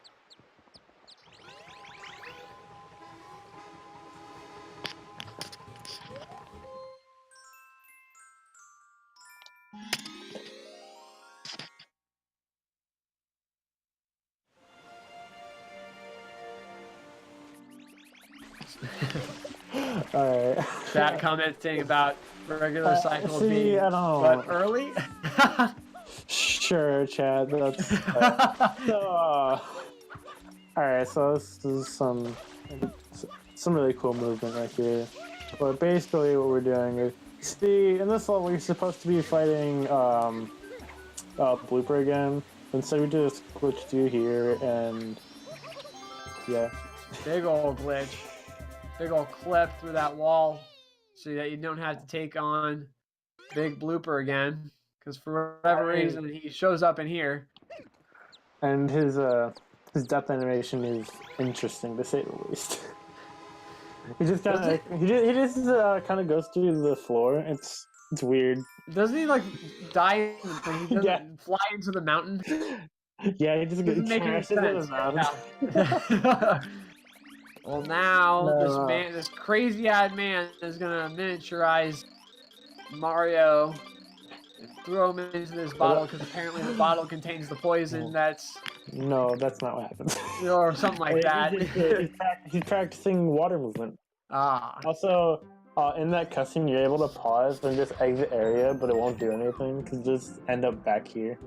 Alright. Chat commenting about regular cycle being I don't but early. Sure, Chad. That's alright. So this is some really cool movement right here. But basically, what we're doing is, see, in this level, you're supposed to be fighting Blooper again. Instead, we just glitch through here, and yeah. Big old glitch. Big old clip through that wall so that you don't have to take on Big Blooper again. Because for whatever reason, he shows up in here. And his death animation is interesting, to say the least. He just kind of kind of goes through the floor. It's weird. Doesn't he like die? He doesn't fly into the mountain. Yeah, he just gets crashed into the mountain. Well, now this crazy-eyed man is gonna miniaturize Mario and throw him into this bottle because apparently the bottle contains the poison. No, that's not what happens. Or something like that. He's practicing water movement. Ah. Also, in that cutscene, you're able to pause and just exit area, but it won't do anything because you just end up back here.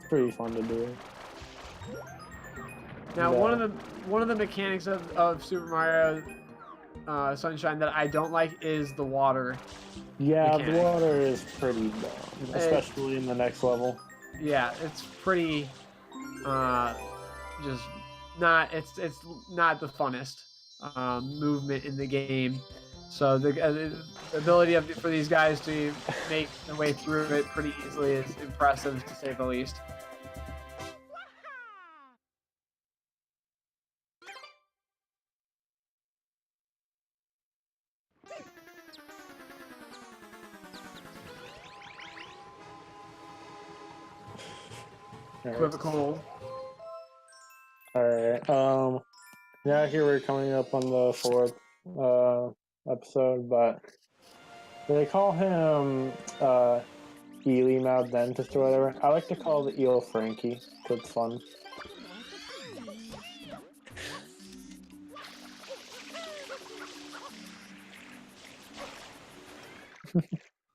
Pretty fun to do. Now, one of the mechanics of Super Mario Sunshine that I don't like is the water. Yeah, mechanic. The water is pretty dumb, especially in the next level. Yeah, it's pretty just not. It's not the funnest. movement in the game. So the ability for these guys to make their way through it pretty easily is impressive, to say the least. Equivocal. Alright, yeah, here we're coming up on the 4th episode, but they call him Ely Mouth Dentist or whatever. I like to call the eel Frankie, because it's fun.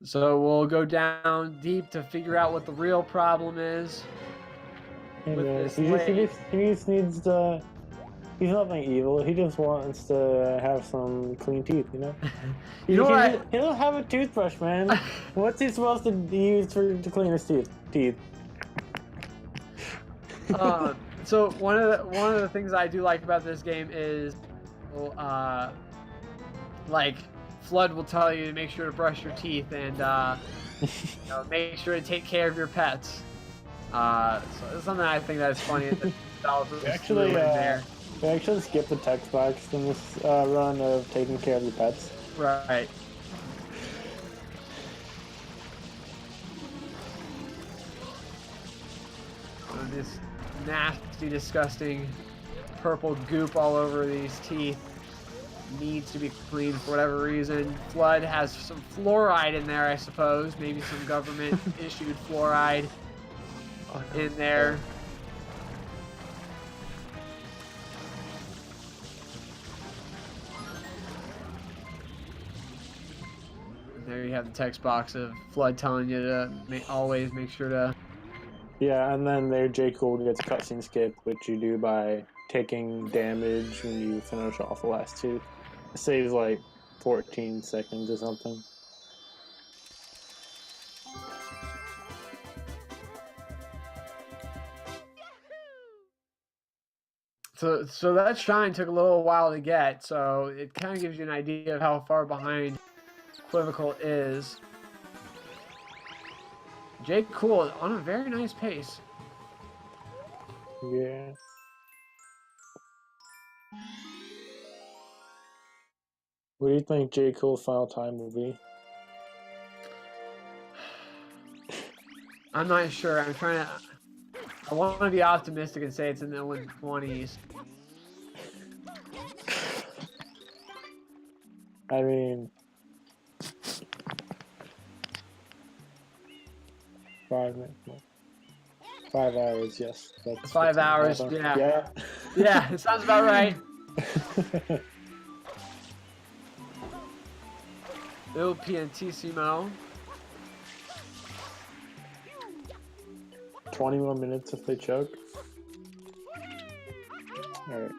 So we'll go down deep to figure out what the real problem is. Hey, With man, this he just needs to. He's nothing evil. He just wants to have some clean teeth, you know. You know what? He doesn't have a toothbrush, man. What's he supposed to use to clean his teeth? So one of the things I do like about this game is, like Flood will tell you to make sure to brush your teeth and you know, make sure to take care of your pets. So it's something I think that's funny. We actually skipped the text box in this run of taking care of your pets. Right. So this nasty, disgusting purple goop all over these teeth needs to be cleaned for whatever reason. Flood has some fluoride in there, I suppose. Maybe some government-issued fluoride in there. There you have the text box of Flood telling you to always make sure to... Yeah, and then there Jcool gets cutscene skip, which you do by taking damage when you finish off the last two. It saves like 14 seconds or something. So that shine took a little while to get, so it kind of gives you an idea of how far behind Equivocal is. Jcool on a very nice pace. Yeah. What do you think Jcool's final time will be? I'm not sure. I want to be optimistic and say it's in the 120s. I mean, 5 minutes more. 5 hours, yes. That's 5 hours, yeah. Yeah. Yeah, it sounds about right. Il Piantissimo. 20 more minutes if they choke. Alright.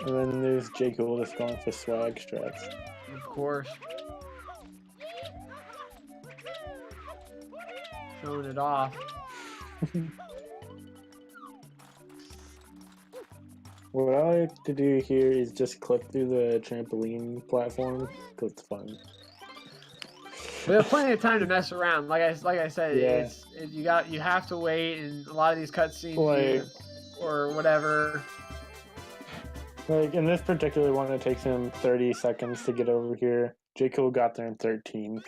And then there's Jcool just going for swag strats. Of course. Showing it off. What I like to do here is just clip through the trampoline platform because it's fun. We have plenty of time to mess around. Like I said, Yeah. you have to wait, and a lot of these cutscenes Like, or whatever. Like in this particular one, it takes him 30 seconds to get over here. Jcool got there in 13.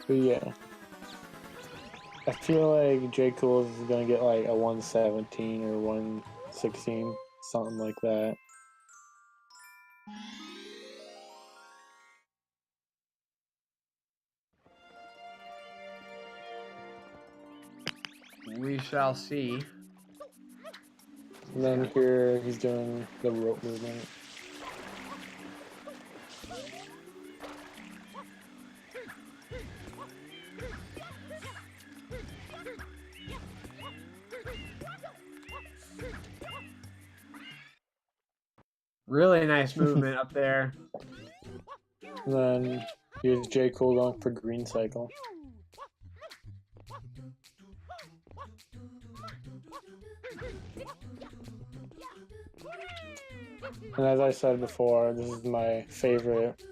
But yeah. I feel like Jcool is gonna get like a 117 or 116, something like that. We shall see. And then here he's doing the rope movement. Really nice movement up there. And then here's Jcool going for green cycle. And as I said before, this is my favorite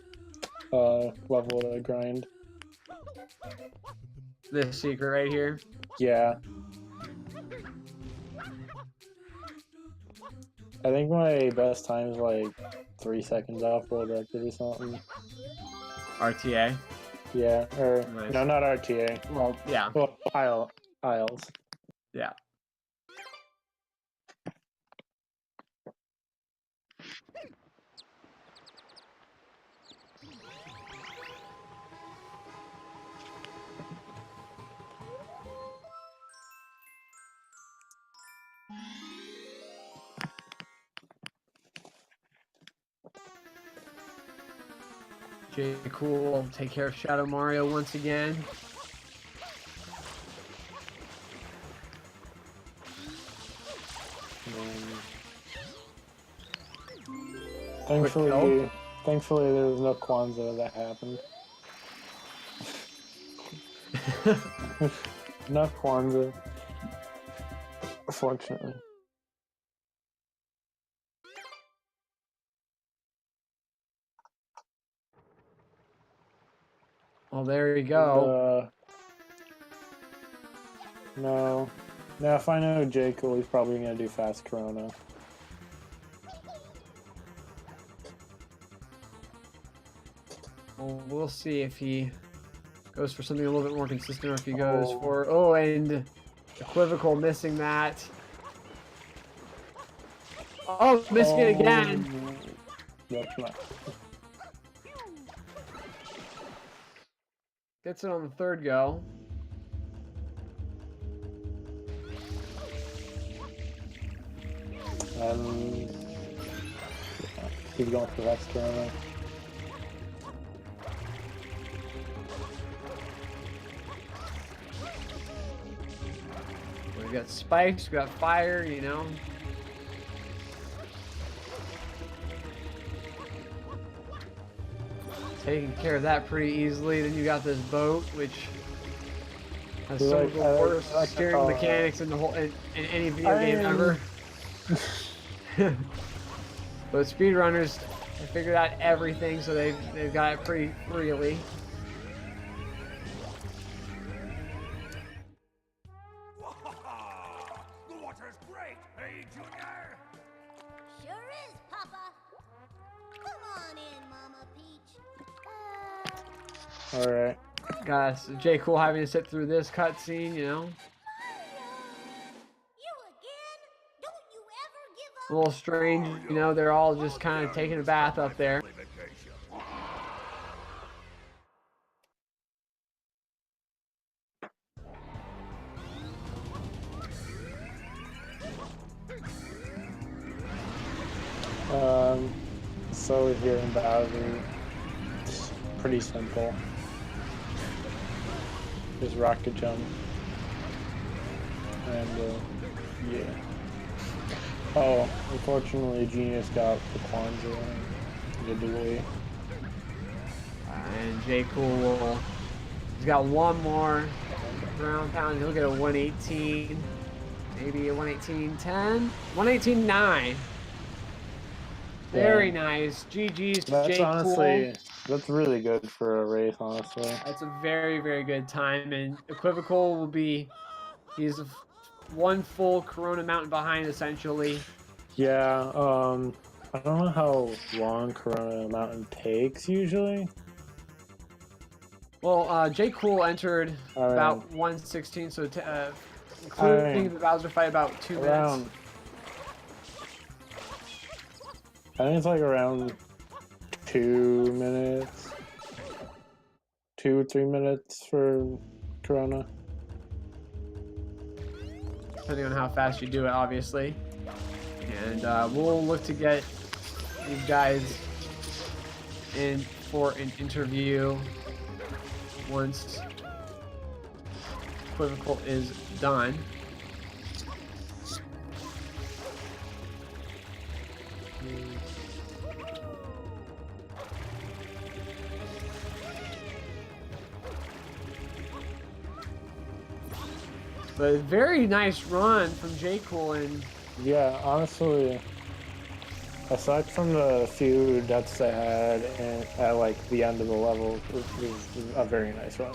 level to grind. This secret right here. Yeah. I think my best time is like 3 seconds off world record or something. RTA. Yeah, or Nice. no, not RTA. Well, yeah. Well, Isles. Yeah. Jcool take care of Shadow Mario once again. Thankfully, there was no Kwanzaa that happened. Not Kwanzaa, fortunately. Well, there you go. No. Now, if I know Jcool, he's probably gonna do fast Corona. Well, we'll see if he goes for something a little bit more consistent, or if he goes for... Oh, and Equivocal missing that. Oh, missing it again. That's not. Gets it on the third go. He's going for fast Corona. We got spikes, we got fire, you know. Taking care of that pretty easily. Then you got this boat, which has some of the worst steering mechanics in the whole in any video game ever. But speedrunners, they figured out everything, so they've got it pretty freely. The water's great, hey, Junior? Sure is, Papa. Come on in, Mama Peach. Alright. Guys, Jcool having to sit through this cutscene, you know. You again? Don't you ever give up? A little strange, you know, they're all just kind of taking a bath up there. So here in Bowser, it's pretty simple. Just rocket jump. And, yeah. Oh, unfortunately, Genius got the Kwanzaa and did the way. And Jcool he's got one more ground pound. He'll get a 118, maybe a 118.10, 118.9. Very nice. GG's to That's Jcool. honestly, that's really good for a race, honestly. That's a very, very good time. And Equivocal will be, he's one full Corona mountain behind, essentially. Yeah, I don't know how long Corona Mountain takes usually. Well, Jcool entered about 1:16, so including the Bowser fight, about 2 minutes. I think it's like around 2 minutes. 2 or 3 minutes for Corona. Depending on how fast you do it, obviously. And we'll look to get these guys in for an interview once Equivocal is done. But very nice run from Jcool, and yeah, honestly, aside from the few deaths I had at like the end of the level, it was a very nice run.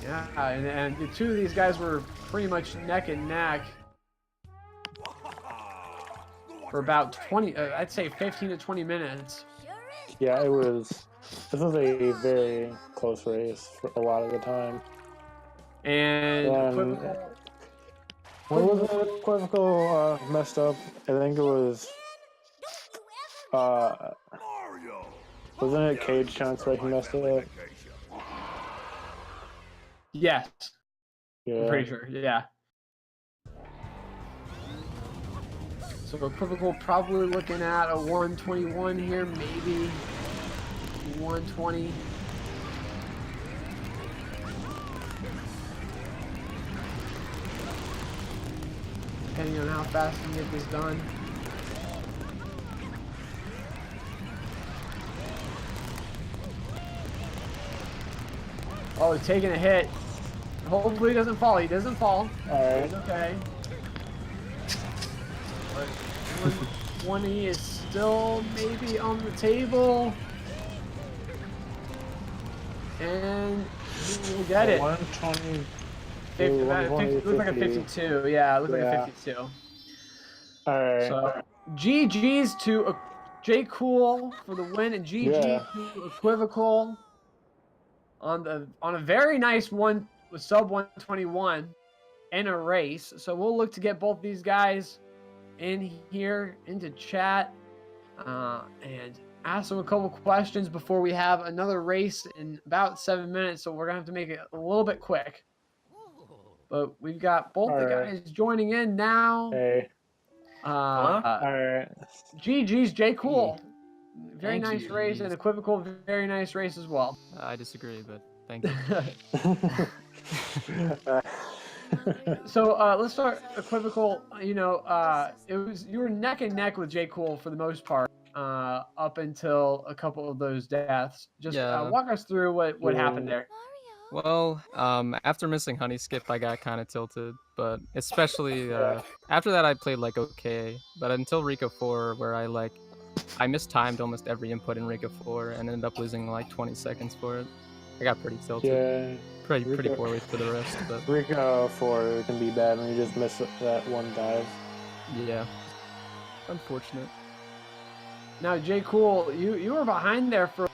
Yeah, and the two of these guys were pretty much neck and neck for about 20, I'd say 15 to 20 minutes. Yeah, it was. This was a very close race for a lot of the time. And when was it Equivocal messed up? I think it was. Wasn't it Cage Chunks where he messed it up? yes, Yeah. I'm pretty sure. Yeah. So Equivocal probably looking at a 121 here, maybe 120. Depending on how fast we can get this done. Oh, he's taking a hit. Hopefully he doesn't fall. He doesn't fall. Alright. It's okay. But 120 is still maybe on the table. And he will get it. 120. 50, looks like a 52. Yeah, it looks like a 52. Alright. So, GG's to Jcool for the win, and GG to Equivocal on a very nice one with sub 121 in a race. So we'll look to get both these guys in here into chat and ask them a couple questions before we have another race in about 7 minutes. So we're gonna have to make it a little bit quick. But we've got both the guys joining in now. Hey. Alright. GG's Jcool. Very Thank nice you. race, and Equivocal, very nice race as well. I disagree, but thank you. So let's start Equivocal. You know, you were neck and neck with Jcool for the most part up until a couple of those deaths. Just walk us through what happened there. Well, after missing Honey Skip, I got kind of tilted, but especially after that, I played like okay. But until Rico 4, where I mistimed almost every input in Rico 4 and ended up losing like 20 seconds for it. I got pretty tilted. Yeah. Pretty poorly for the rest, but Rico 4 can be bad when you just miss that one dive. Yeah. Unfortunate. Now, Jcool, you were behind there for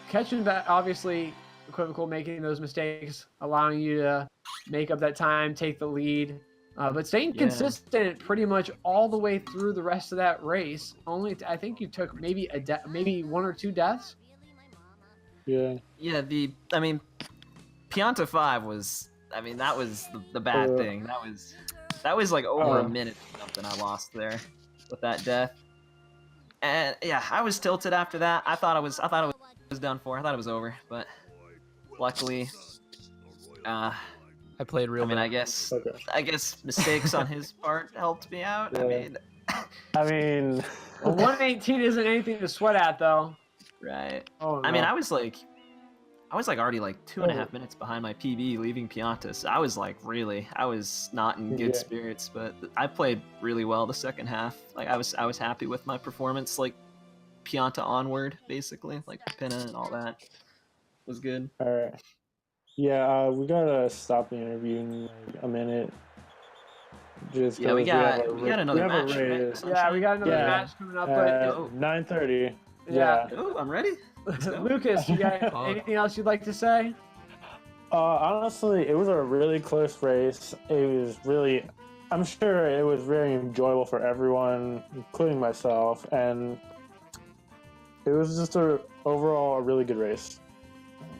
catching that. Obviously, Equivocal making those mistakes, allowing you to make up that time, take the lead, but staying consistent pretty much all the way through the rest of that race. Only I think you took maybe maybe 1 or 2 deaths. Yeah. Yeah, I mean, Pianta 5 was, that was the bad thing. That was like over a minute or something I lost there with that death. And yeah, I was tilted after that. I thought it was done for. I thought it was over, but luckily, I played real bad. I guess mistakes on his part helped me out. Yeah. I mean, 118 isn't anything to sweat at, though. Right. Oh, no. I was already like 2.5 minutes behind my PB leaving Pianta. So I was not in good spirits, but I played really well the second half. Like I was happy with my performance, like Pianta onward, basically, like Pinna and all that was good. All right. Yeah, we gotta stop the interview in like a minute. Just we got another match. Right? Yeah, we got another match coming up. But 9:30. Yeah. Oh, I'm ready. Lucas, you got anything else you'd like to say? Honestly, it was a really close race. I'm sure it was very enjoyable for everyone, including myself, and it was just overall a really good race.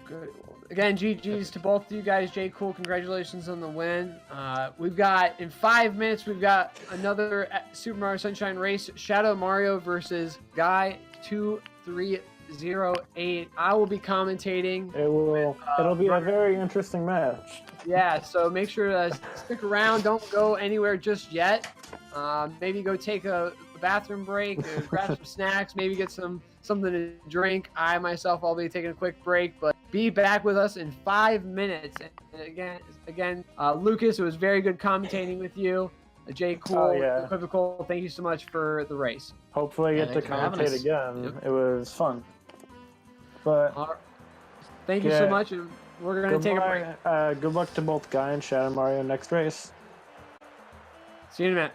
Good. Again, GG's to both of you guys. Jcool, congratulations on the win. We've got, in 5 minutes, we've got another Super Mario Sunshine race. Shadow Mario versus Guy 2308. I will be commentating. It'll be a very interesting match. Yeah, so make sure to stick around. Don't go anywhere just yet. Maybe go take a bathroom break, grab some snacks, maybe get some something to drink. I myself, I'll be taking a quick break, but be back with us in 5 minutes. And again, Lucas, it was very good commentating with you. Jcool, yeah. Equivocal, thank you so much for the race. Hopefully I get to thanks for having commentate us. again. Yep. It was fun. But Thank you so much. And we're going to take a break. good luck to both Guy and Shadow Mario next race. See you in a minute.